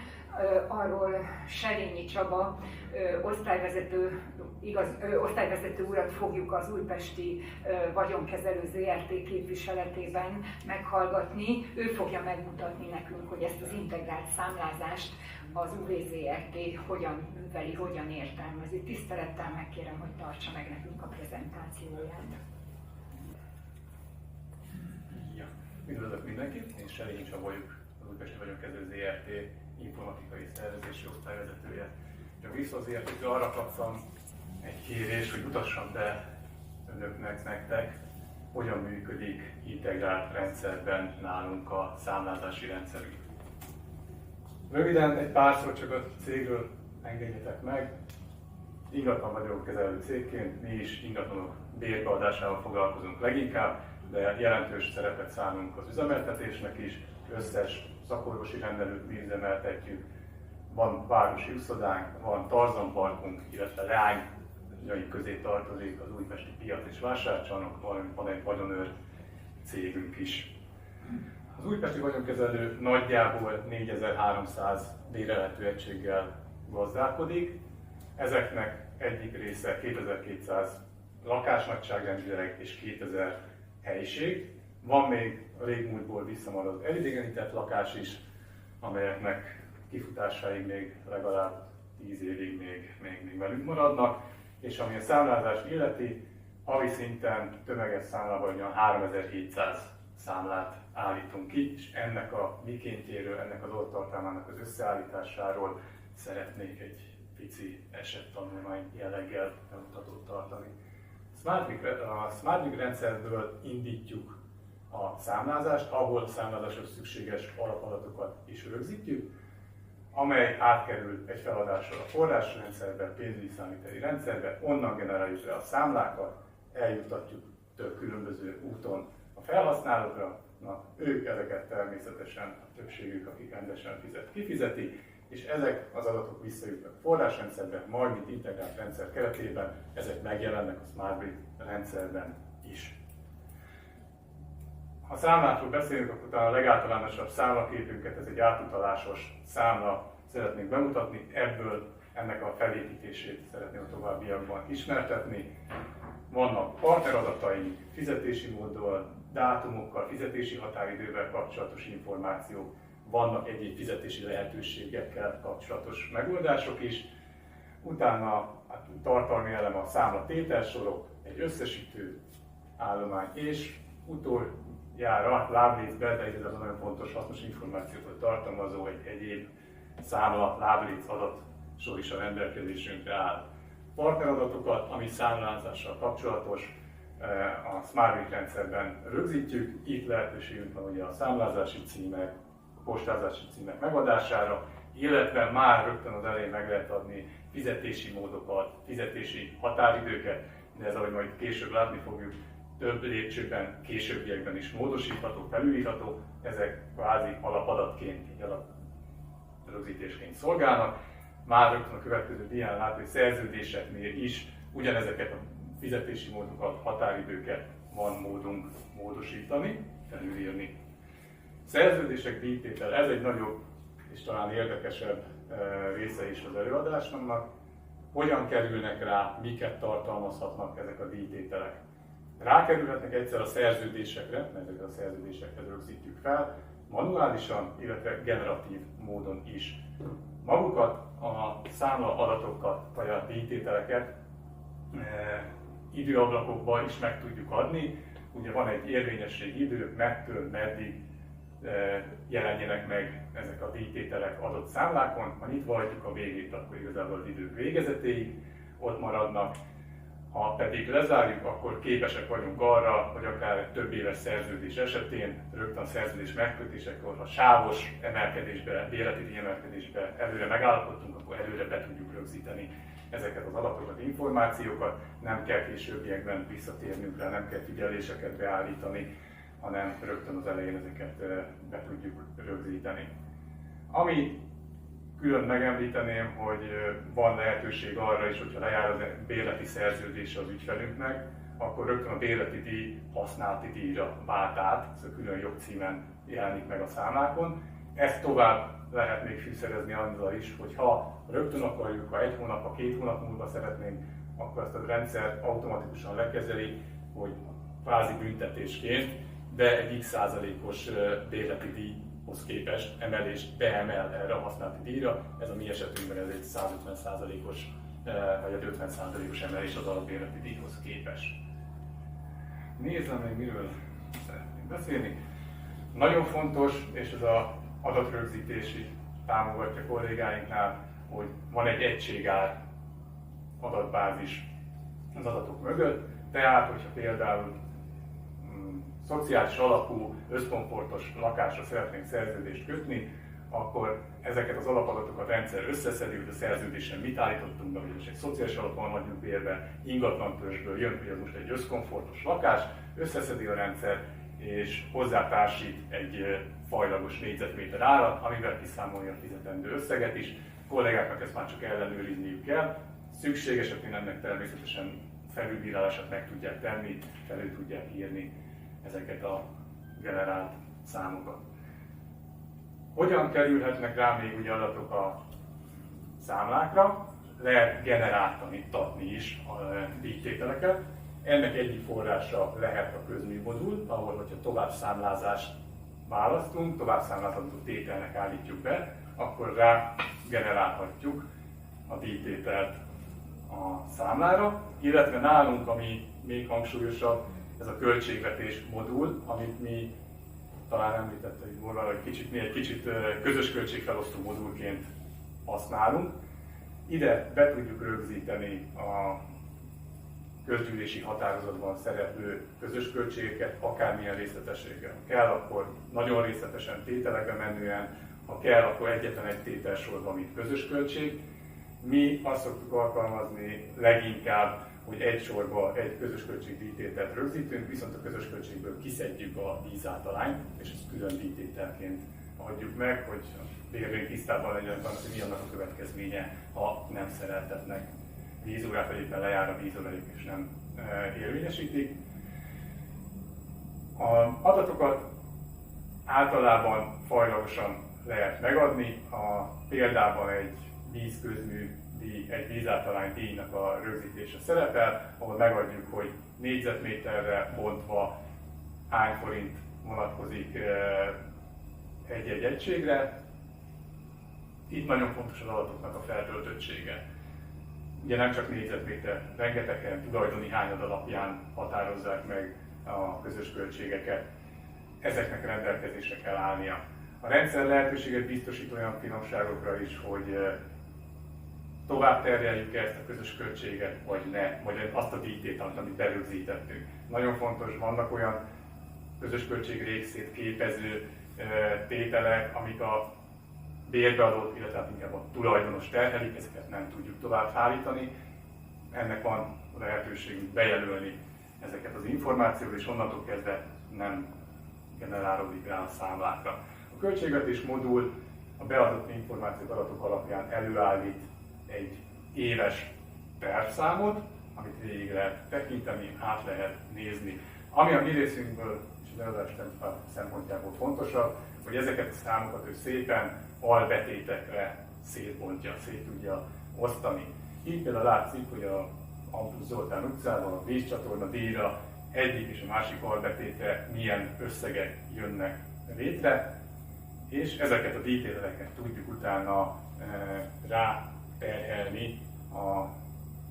arról Serényi Csaba osztályvezető urat fogjuk az Újpesti Vagyonkezelő Zrt. Képviseletében meghallgatni. Ő fogja megmutatni nekünk, hogy ezt az integrált számlázást az UVZRT hogyan műveli, hogyan értelmezi. Tisztelettel megkérem, hogy tartsa meg nekünk a prezentációját. Ja. Üdvözlök mindenkit, én Serényi Csaba vagyok, az Újpesti Vagyonkezelő Zrt. Informatikai szervezési osztályvezetője. A Gripsoft Zrt-től arra kaptam egy kérés, hogy mutassam be önöknek, nektek, hogyan működik integrált rendszerben nálunk a számlázási rendszerünk. Röviden egy pár szót csak a cégről engedjetek meg. Ingatlan vagyonkezelő cégként mi is ingatlanok bérbeadásával foglalkozunk leginkább, de jelentős szerepet szánunk az üzemeltetésnek is, összes szakorvosi rendelőt mi üzemeltetjük, van városi úszodánk, van Tarzan-parkunk, illetve leányai közé tartozik az újpesti piac és vásárcsarnok, van egy vagyonőr cégünk is. Az újpesti vagyonkezelő nagyjából 4300 bérelhető egységgel gazdálkodik, ezeknek egyik része 2200 lakásnagyságrendileg és 2000 helyiség. Van még a régmúltból visszamaradt elidegenített lakás is, amelyeknek kifutásáig még legalább 10 évig még velünk maradnak, és ami a számlázást illeti, havi szinten tömeges számlában olyan 3700 számlát állítunk ki, és ennek a mikéntjéről, ennek az oldtartalmának az összeállításáról szeretnék egy pici esettanulmány jelleggel bemutatót tartani. A SmartBrick rendszerből indítjuk a számlázást, ahol a számlázáshoz szükséges alapadatokat is rögzítjük, amely átkerül egy feladással a forrásrendszerbe, pénzügyi számviteli rendszerbe, onnan generáljuk le a számlákat, eljuttatjuk több különböző úton a felhasználókra, ők ezeket természetesen, a többségük, akik rendesen kifizeti, és ezek az adatok visszajutnak a forrásrendszerbe, majd mint integrált rendszer keretében, ezek megjelennek a SmartBrick rendszerben is. Ha számlákról beszélünk, akkor talán a legáltalánosabb számlaképünket, ez egy átutalásos számla szeretnénk bemutatni, ennek a felépítését szeretném a továbbiakban ismertetni. Vannak partneradataink, fizetési móddal, dátumokkal, fizetési határidővel kapcsolatos információk, vannak egyéb fizetési lehetőségekkel kapcsolatos megoldások is. Utána tartalmi elem a számla tételsorok, egy összesítő állomány és utoljára láblécbe, de ez az nagyon fontos, hasznos információkat tartalmazó egy egyéb számla, lábléc adatsor is a rendelkezésünkre áll. Partneradatokat, ami számlázással kapcsolatos, a SmartBrick rendszerben rögzítjük. Itt lehetőségünk van ugye a számlázási címek, a postázási címek megadására, illetve már rögtön az elején meg lehet adni fizetési módokat, fizetési határidőket, de ez, ahogy majd később látni fogjuk, több lépcsőben, későbbiekben is módosítható, felülírható, ezek kvázi alapadatként, rögzítésként szolgálnak. Már rögtön a következő dián látni, hogy szerződéseknél is ugyanezeket a fizetési módokat, határidőket van módunk módosítani, felülírni. Szerződések díjtétel, ez egy nagyobb és talán érdekesebb része is az előadásomnak. Hogyan kerülnek rá, miket tartalmazhatnak ezek a díjtételek. Rákerülhetnek egyszer a szerződésekre, mert ezeket a szerződéseket rögzítjük fel, manuálisan, illetve generatív módon is. Magukat, a számla adatokat, vagy a díjtételeket időablakokban is meg tudjuk adni. Ugye van egy érvényességi idő, mettől meddig jelenjenek meg ezek a díjtételek adott számlákon. Ha nyitva hagyjuk a végét, akkor igazából az idő végezetéig ott maradnak. Ha pedig lezárjuk, akkor képesek vagyunk arra, hogy akár egy több éves szerződés esetén, rögtön a szerződés megkötésekor, ha sávos emelkedésbe, bérleti díj emelkedésbe előre megállapodtunk, akkor előre be tudjuk rögzíteni ezeket az adatokat, információkat, nem kell későbbiekben visszatérnünk rá, nem kell figyeléseket beállítani, hanem rögtön az elején ezeket be tudjuk rögzíteni. Ami külön megemlíteném, hogy van lehetőség arra is, hogyha lejár a bérleti szerződése az ügyfelünknek, akkor rögtön a bérleti díj használati díjra vált át, ez a külön jogcímen jelenik meg a számlákon. Ezt tovább lehet még fűszerezni azzal is, hogy ha rögtön akarjuk, ha 1 hónap, ha 2 hónap múlva szeretnénk, akkor ezt a rendszer automatikusan lekezeli, hogy kvázi büntetésként, de egy x%-os bérleti díjhoz képest emelést beemel erre a használati díjra. Ez a mi esetünkben ez egy 150%-os vagy egy 50%-os emelés az alapbérleti díjhoz képest. Nézzem még, miről szeretnék beszélni. Nagyon fontos, és ez az adatrögzítési támogatja kollégáinknál, hogy van egy egységár adatbázis az adatok mögött, tehát hogyha például szociális alapú, összkomfortos lakásra szeretnénk szerződést kötni, akkor ezeket az alapadatokat a rendszer összeszedi, hogy a szerződésen mit állítottunk be, hogy most egy szociális alapon vagyunk bérve, ingatlantörzsből jön, hogy ez most egy összkomfortos lakás, összeszedi a rendszer, és hozzátársít egy fajlagos négyzetméter árat, amivel kiszámolja a fizetendő összeget is. A kollégáknak ezt már csak ellenőrizniük kell. Szükség esetén ennek természetesen felülbírálását meg tudják tenni, elő tudják írni ezeket a generált számokat. Hogyan kerülhetnek rá még ugye adatok a számlákra? Lehet generáltatni is a díjtételeket. Ennek egyik forrása lehet a közműmodul, ahol, hogyha továbbszámlázást választunk, továbbszámlázható tételnek állítjuk be, akkor rá generálhatjuk a díjtételt a számlára, illetve nálunk, ami még hangsúlyosabb, ez a költségvetés modul, amit mi talán említette itt volna, hogy mi egy kicsit közös költségfelosztó modulként használunk. Ide be tudjuk rögzíteni a közgyűlési határozatban szereplő közös költségeket, akármilyen részletességgel. Ha kell, akkor nagyon részletesen tételekbe menően, ha kell, akkor egyetlen egy tételsorban, mint közös költség. Mi azt szoktuk alkalmazni leginkább, hogy egy sorba egy közös költségdíjtételt rögzítünk, viszont a közös költségből kiszedjük a díjzátalányt, és ezt külön díjtételként adjuk meg, hogy a bérvény tisztában legyen, hogy mi annak a következménye, ha nem szereltetnek vízórát, vagy éppen lejár a vízórájuk és nem érvényesítik. Az adatokat általában fajlagosan lehet megadni. A példában egy vízközmű díj, egy vízáltalány díjnak a rögzítése szerepel, ahol megadjuk, hogy négyzetméterre bontva hány forint vonatkozik egy-egy egységre. Itt nagyon fontos az adatoknak a feltöltöttsége. Ugye nem csak négyzetméter, rengetegen tulajdoni hányad alapján határozzák meg a közös költségeket. Ezeknek rendelkezésre kell állnia. A rendszer lehetőséget biztosít olyan finomságokra is, hogy tovább terjeljük ezt a közös költséget, vagy ne, vagy azt a díjtételt, amit berögzítettünk. Nagyon fontos, vannak olyan közös költség részét képező tételek, amik a bérbeadót, illetve inkább a tulajdonos terhelik, ezeket nem tudjuk tovább állítani. Ennek van lehetőségünk bejelölni ezeket az információkat, és onnantól kezdve nem generálódik rá a számlákra. A költségvetés modul a beadott információk, adatok alapján előállít egy éves tervszámot, amit végig lehet tekinteni, át lehet nézni. Ami a mi részünkből és az előadás szempontjából fontosabb, hogy ezeket a számokat ő szépen albetétekre szétbontja, szét tudja osztani. Így például látszik, hogy a Ampusz Zoltán utcában a vízcsatorna díjra egyik és a másik albetétre milyen összegek jönnek létre, és ezeket a díjtételeket tudjuk utána ráterhelni a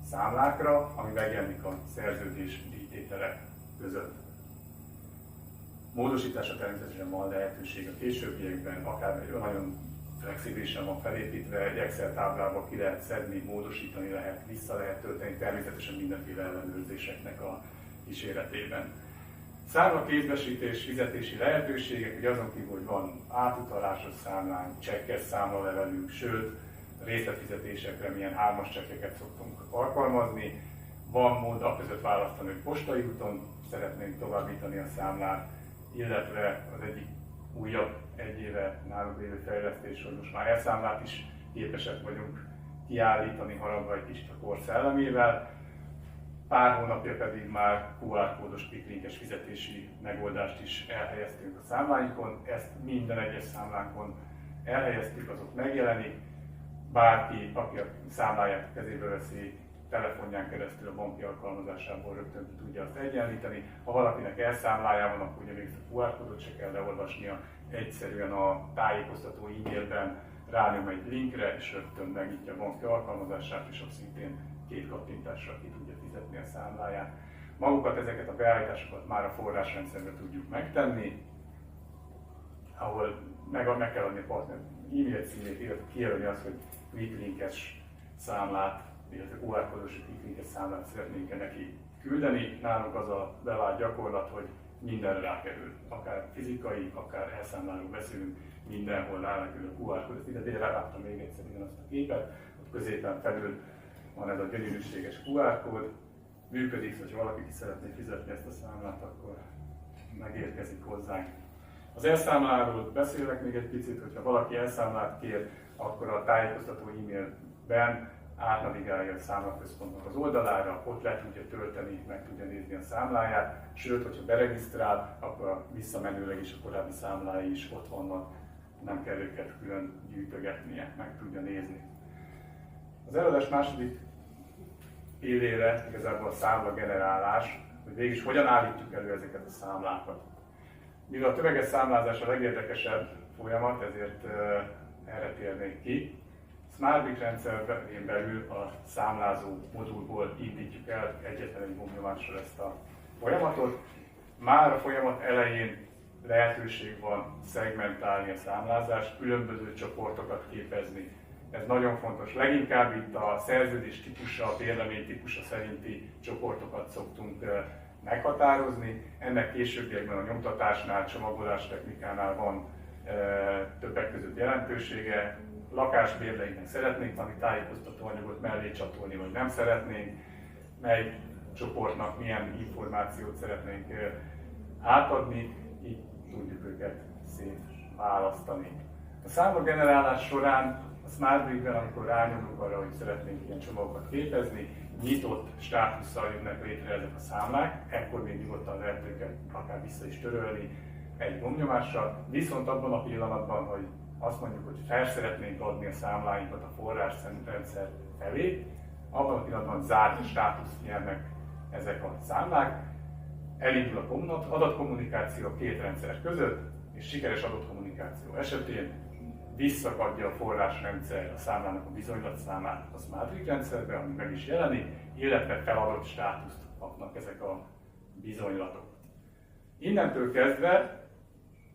számlákra, ami megjelenik a szerződés díjtételek között. Módosításra természetesen van lehetőség a későbbiekben, akár nagyon flexibilisen van felépítve, egy Excel táblába ki lehet szedni, módosítani lehet, vissza lehet tölteni, természetesen mindenféle ellenőrzéseknek a kíséretében. Számla kézbesítés, fizetési lehetőségek, hogy azon kívül, hogy van átutalásos számlánk, csekkes számlalevelünk, sőt, részletfizetésekre milyen 3-as csekkeket szoktunk alkalmazni. Van mód a között választani, hogy postai úton szeretnénk továbbítani a számlát, illetve az egyik újabb, egy éve nálunk lévő fejlesztés, hogy most már elszámlát is képesek vagyunk kiállítani, haragva egy kicsit a kor szellemével. Pár hónapja pedig már QR-kódos piklinkes fizetési megoldást is elhelyeztünk a számláinkon. Ezt minden egyes számlánkon elhelyeztük, azok megjelenik. Bárki, aki a számláját kezébe veszi, telefonján keresztül a banki alkalmazásából rögtön ki tudja azt egyenlíteni. Ha valakinek elszámlája van, akkor ugye még a QR-kódot se kell leolvasnia, egyszerűen a tájékoztató e-mailben rányom egy linkre, és rögtön megnyitja a banki alkalmazását, és ott szintén 2 kattintással ki tudja fizetni a számláját. Magukat, ezeket a beállításokat már a forrásrendszerben tudjuk megtenni, ahol meg kell adni a partner e-mail címét, illetve kijelölni azt, hogy quicklinkes számlát, illetve QR-kódos quicklinkes számlát szeretnénk neki küldeni. Nálunk az a bevált gyakorlat, hogy mindenre rákerül, akár fizikai, akár elszámláló beszélünk, mindenhol rákerül a QR-kód. Ide ráláttam még egyszer azt a képet, ott középen felül van ez a gyönyörűséges QR-kód, működik, hogyha valaki ki szeretné fizetni ezt a számlát, akkor megérkezik hozzánk. Az elszámláról beszélek még egy picit, hogyha valaki elszámlát kér, akkor a tájékoztató e-mailben átnavigálja a számlaközpontnak az oldalára, ott le tudja tölteni, meg tudja nézni a számláját, sőt, hogyha beregisztrál, akkor visszamenőleg is a korábbi számlái is ott vannak, nem kell őket külön gyűjtögetnie, meg tudja nézni. Az előadás második pillére igazából a számlagenerálás, hogy végig hogyan állítjuk elő ezeket a számlákat. Mivel a tömeges számlázás a legérdekesebb folyamat, ezért erre térnék ki. SmartBrick rendszerén belül a számlázó modulból indítjuk el egyetlen egy gombnyomásra ezt a folyamatot. Már a folyamat elején lehetőség van szegmentálni a számlázást, különböző csoportokat képezni. Ez nagyon fontos. Leginkább itt a szerződés típusa, a bérlemény típusa szerinti csoportokat szoktunk meghatározni. Ennek későbbiekben a nyomtatásnál, csomagolás technikánál van többek között jelentősége. Lakásbérleinknek szeretnénk valami tájékoztató anyagot mellé csatolni, vagy nem szeretnénk, mely csoportnak milyen információt szeretnénk átadni, így tudjuk őket szétválasztani. A számlagenerálás során a SmartBrickben, amikor rányomunk arra, hogy szeretnénk ilyen csomagokat képezni, nyitott státusszal jönnek létre ezek a számlák, ekkor még nyugodtan lehet őket akár vissza is törölni egy gombnyomással, viszont abban a pillanatban, hogy azt mondjuk, hogy fel szeretnénk adni a számláinkat a forrásrendszer felé, abban a pillanatban zárt státuszt nyernek ezek a számlák, elindul a adatkommunikáció a 2 rendszer között, és sikeres adatkommunikáció esetén visszakadja a forrásrendszer a számlának a bizonylatszámát a SmartBrick rendszerbe, ami meg is jelenik, illetve feladott státuszt kapnak ezek a bizonylatok. Innentől kezdve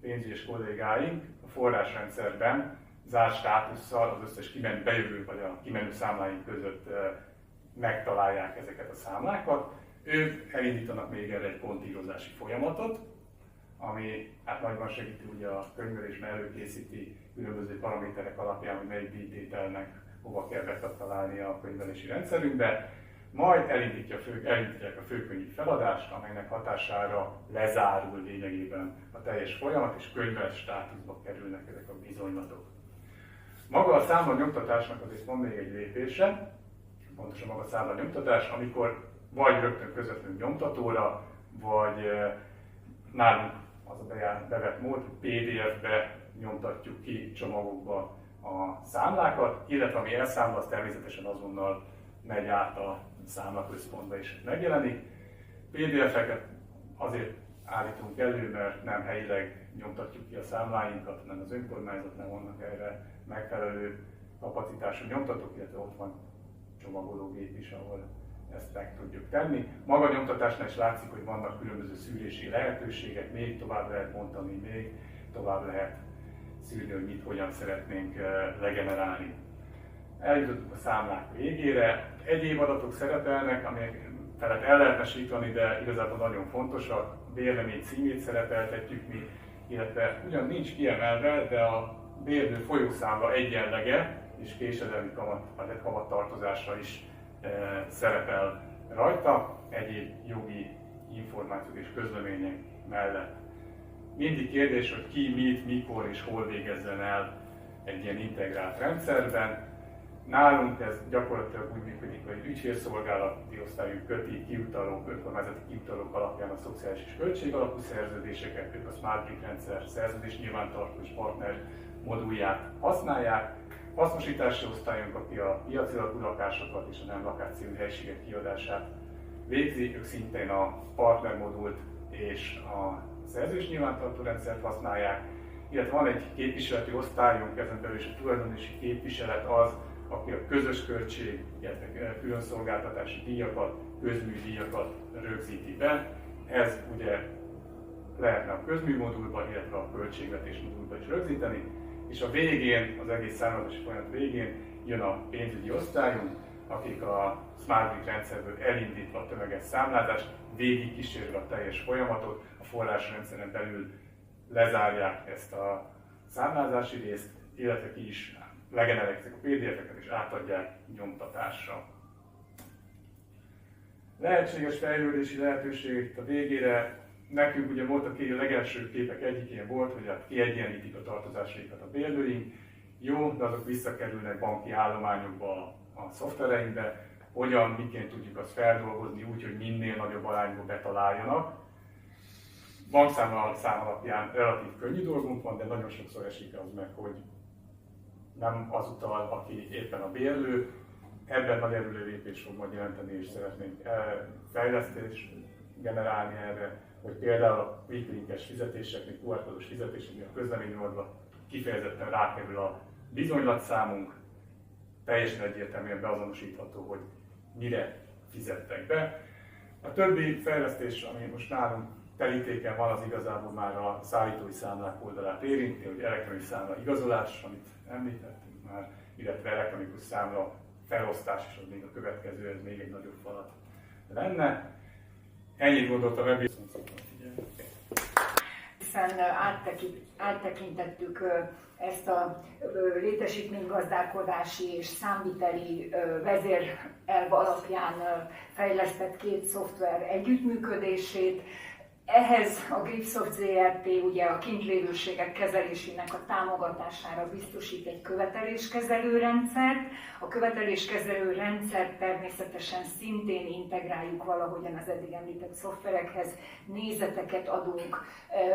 pénzügyes kollégáink a forrásrendszerben zárt státusszal az összes bejövő vagy a kimenő számláink között megtalálják ezeket a számlákat. Ők elindítanak még erre egy kontírozási folyamatot, ami hát nagyban segíti ugye a könyvelésben, előkészíti különböző paraméterek alapján, hogy melyik díjtételnek hova kell betalálni a könyvelési rendszerünkbe. Majd elindítják a főkönyvi feladást, amelynek hatására lezárul lényegében a teljes folyamat, és könyveles státuszba kerülnek ezek a bizonylatok. Maga a számlanyomtatásnak azért van még egy lépése, pontosan maga a számlanyomtatás, amikor vagy rögtön közvetlenül nyomtatóra, vagy nálunk az a bevett mód, hogy PDF-be nyomtatjuk ki csomagokba a számlákat, illetve ami elszámol, az természetesen azonnal megy át a számlaközpontba és megjelenik. PDF-eket azért állítunk elő, mert nem helyileg nyomtatjuk ki a számláinkat, hanem az önkormányzatnál vannak erre megfelelő kapacitású nyomtatók, illetve ott van csomagológép is, ahol ezt meg tudjuk tenni. Maga a nyomtatásnál is látszik, hogy vannak különböző szűrési lehetőségek, még tovább lehet bontani, még tovább lehet szűrni, hogy mit, hogyan szeretnénk legenerálni. Eljutottunk a számlák végére. Egyéb adatok szerepelnek, amelyek felett el lehetne síkani, de igazából nagyon fontosak. Bérlemény címét szerepeltetjük mi, illetve ugyan nincs kiemelve, de a bérlő folyószámla egyenlege és késedelmi kamattartozása is szerepel rajta, egyéb jogi információk és közlemények mellett. Mindig kérdés, hogy ki, mit, mikor és hol végezzen el egy ilyen integrált rendszerben. Nálunk ez gyakorlatilag úgy működik, hogy ügyfélszolgálati osztályunk köti kiutalók, önkormányzati kiutalók alapján a szociális és költségalapú szerződéseket, ők a Smart Brick rendszer szerződés nyilvántartó és partner modulját használják. Hasznosítási osztályunk, aki a piaci alapú lakásokat és a nem lakáscélú helyiségek kiadását végzi, ők szintén a partner modult és a szerződés nyilvántartó rendszert használják, illetve van egy képviseleti osztályunk, ezen belül is a tulajdonosi képviselet az, aki a közös költség, illetve külön szolgáltatási díjakat, közműdíjakat rögzíti be. Ez ugye lehetne a közműmodulban, illetve a költségvetés modulban is rögzíteni, és a végén, az egész számlázási folyamat végén jön a pénzügyi osztályunk, akik a Smart Brick rendszerből elindítva a tömeges számlázást, végig kísérve a teljes folyamatot, a forrásrendszeren belül lezárják ezt a számlázási részt, illetve ki is legenerezik a PDF-eket és átadják nyomtatásra. Lehetséges fejlődési lehetőségek itt a végére. Nekünk ugye volt a legelső képek egyikén volt, hogy hát kiegyenlítik a tartozásaikat a bérlőink. Jó, de azok visszakerülnek banki állományokba, a szoftvereinkbe. Hogyan, miként tudjuk azt feldolgozni úgy, hogy minél nagyobb arányban betaláljanak. Bankszámla szám alapján relatív könnyű dolgunk van, de nagyon sokszor esik az meg, hogy nem az utal, aki éppen a bérlő. Ebben nagy előrelépés fog majd jelenteni, és szeretnénk fejlesztést generálni erre, hogy például a quick-linkes fizetéseknél, QR-kódos fizetéseknél a közleményoldalra kifejezetten rákerül a bizonylatszámunk, teljesen egyértelműen beazonosítható, hogy mire fizettek be. A többi fejlesztés, ami most nálunk terítéken van, az igazából már a szállítói számlák oldalát érinti, hogy elektronikus számla igazolás, amit említettünk már, illetve elektronikus számla felosztás, és az még a következő, ez még egy nagyobb falat lenne. Ennyit gondoltam ebből. Hiszen áttekintettük ezt a létesítménygazdálkodási és számviteli vezérelv alapján fejlesztett két szoftver együttműködését. Ehhez a Gripsoft Zrt. Ugye a kintlévőségek kezelésének a támogatására biztosít egy követeléskezelő rendszert. A követeléskezelő rendszert természetesen szintén integráljuk valahogyan az eddig említett szoftverekhez. Nézeteket adunk,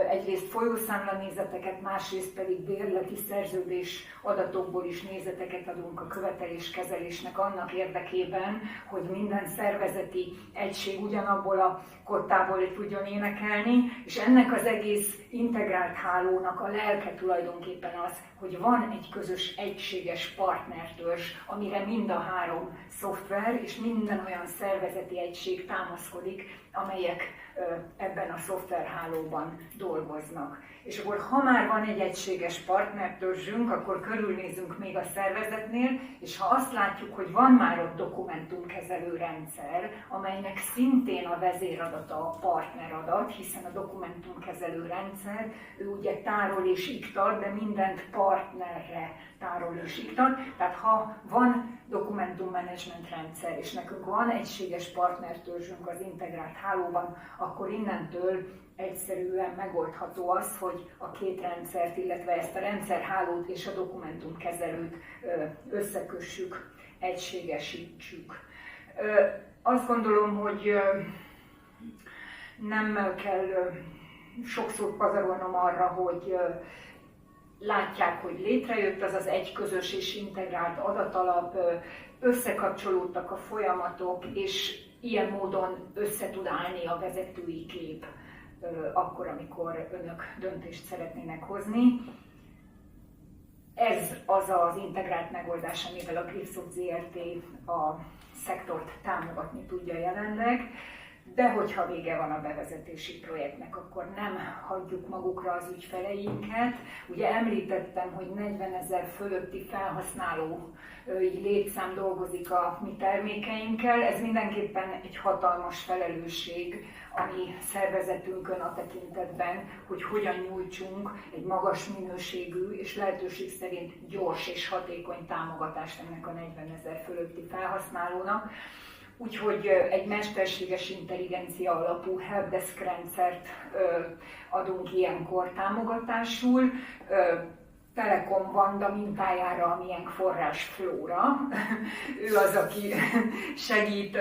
egyrészt folyószámla nézeteket, másrészt pedig bérleti szerződés adatokból is nézeteket adunk a követeléskezelésnek annak érdekében, hogy minden szervezeti egység ugyanabból a kottából tudjon énekelni, és ennek az egész integrált hálónak a lelke tulajdonképpen az, hogy van egy közös, egységes partnertörzs, amire mind a három szoftver és minden olyan szervezeti egység támaszkodik, amelyek ebben a szoftverhálóban dolgoznak. És akkor ha már van egy egységes partnertörzsünk, akkor körülnézünk még a szervezetnél, és ha azt látjuk, hogy van már ott dokumentumkezelő rendszer, amelynek szintén a vezéradata a partneradat, hiszen a dokumentumkezelő rendszer, ő ugye tárol és iktat, de mindent partnerre tárol és iktat. Tehát ha van dokumentummenedzsment rendszer, és nekünk van egységes partnertörzsünk az integrált hálóban, akkor innentől egyszerűen megoldható az, hogy a két rendszert, illetve ezt a rendszerhálót és a dokumentumkezelőt összekössük, egységesítsük. Azt gondolom, hogy nem kell sokszor pazarolnom arra, hogy látják, hogy létrejött az az egy közös és integrált adatalap, összekapcsolódtak a folyamatok, és ilyen módon össze tud állni a vezetői kép akkor, amikor önök döntést szeretnének hozni. Ez az az integrált megoldás, amivel a Grifsoft Zrt. A szektort támogatni tudja jelenleg, de hogyha vége van a bevezetési projektnek, akkor nem hagyjuk magukra az ügyfeleinket. Ugye említettem, hogy 40 000 fölötti felhasználó létszám dolgozik a mi termékeinkkel. Ez mindenképpen egy hatalmas felelősség a mi szervezetünkön a tekintetben, hogy hogyan nyújtsunk egy magas minőségű és lehetőség szerint gyors és hatékony támogatást ennek a 40 000 fölötti felhasználónak. Úgyhogy egy mesterséges intelligencia alapú helpdesk rendszert adunk ilyenkor támogatásul. Telekom Vanda mintájára a miénk Forrás Flóra. Ő az, aki segít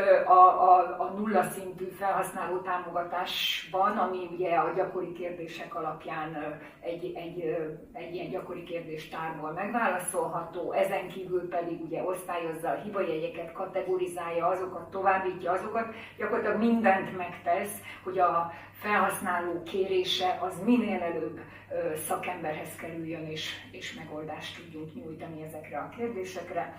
a nulla szintű felhasználó támogatásban, ami ugye a gyakori kérdések alapján egy ilyen gyakori kérdéstárból megválaszolható. Ezen kívül pedig ugye osztályozza a hibajegyeket, kategorizálja azokat, továbbítja azokat, gyakorlatilag mindent megtesz, hogy a felhasználó kérése az minél előbb szakemberhez kerüljön, és megoldást tudjunk nyújtani ezekre a kérdésekre.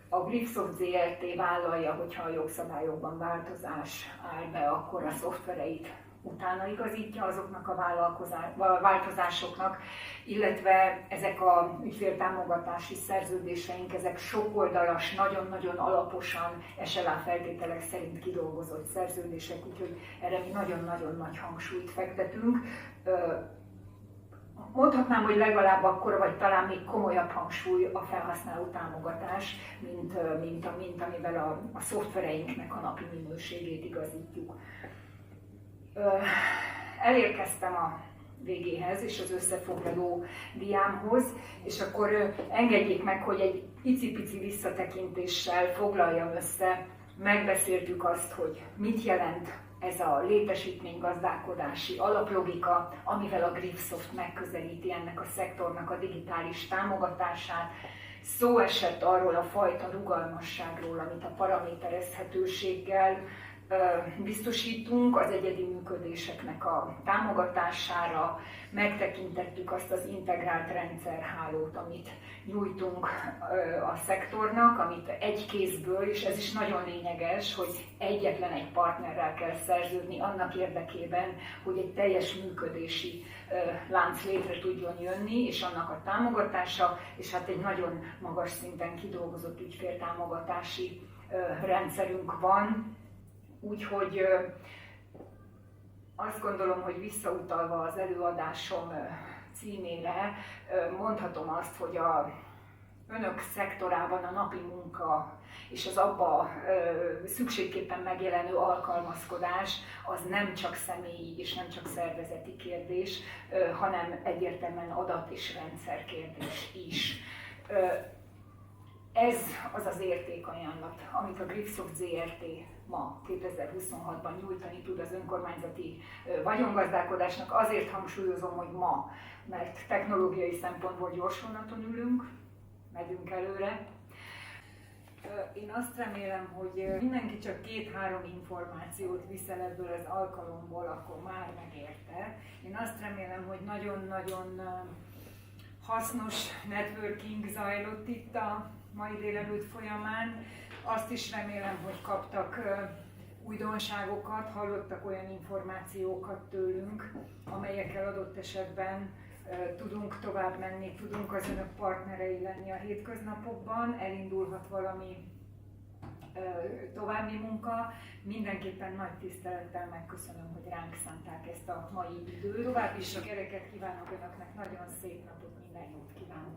A Grifsoft Zrt. Vállalja, hogyha a jogszabályokban változás áll be, akkor a szoftvereit utána igazítja azoknak a változásoknak, illetve ezek a ügyféltámogatási szerződéseink, ezek sokoldalas, nagyon-nagyon alaposan SLA feltételek szerint kidolgozott szerződések, úgyhogy erre mi nagyon-nagyon nagy hangsúlyt fektetünk. Mondhatnám, hogy legalább akkor, vagy talán még komolyabb hangsúly a felhasználó támogatás, mint amivel a szoftvereinknek a napi minőségét igazítjuk. Elérkeztem a végéhez és az összefoglaló diámhoz, és akkor engedjék meg, hogy egy icipici visszatekintéssel foglaljam össze. Megbeszéltük azt, hogy mit jelent ez a létesítménygazdálkodási alaplogika, amivel a Grifsoft megközelíti ennek a szektornak a digitális támogatását. Szó esett arról a fajta rugalmasságról, amit a paraméterezhetőséggel biztosítunk az egyedi működéseknek a támogatására, megtekintettük azt az integrált rendszerhálót, amit nyújtunk a szektornak, amit egy kézből, és ez is nagyon lényeges, hogy egyetlen egy partnerrel kell szerződni annak érdekében, hogy egy teljes működési lánc létre tudjon jönni, és annak a támogatása, és hát egy nagyon magas szinten kidolgozott ügyféltámogatási rendszerünk van. Úgyhogy azt gondolom, hogy visszautalva az előadásom címére, mondhatom azt, hogy a önök szektorában a napi munka és az abba szükségképpen megjelenő alkalmazkodás az nem csak személyi és nem csak szervezeti kérdés, hanem egyértelműen adat- és rendszerkérdés is. Ez az az értékajánlat, amit a Grifsoft Zrt. Ma 2026-ban nyújtani tud az önkormányzati vagyongazdálkodásnak. Azért hangsúlyozom, hogy ma, mert technológiai szempontból gyorsvonaton ülünk, megyünk előre. Én azt remélem, hogy mindenki csak 2-3 információt viszel ebből az alkalomból, akkor már megérte. Én azt remélem, hogy nagyon-nagyon hasznos networking zajlott itt a mai délelőtt folyamán. Azt is remélem, hogy kaptak újdonságokat, hallottak olyan információkat tőlünk, amelyekkel adott esetben tudunk tovább menni, tudunk az önök partnerei lenni a hétköznapokban, elindulhat valami további munka. Mindenképpen nagy tisztelettel megköszönöm, hogy ránk szánták ezt a mai időt. További sok ereket kívánok önöknek, nagyon szép napot, minden jót kívánok!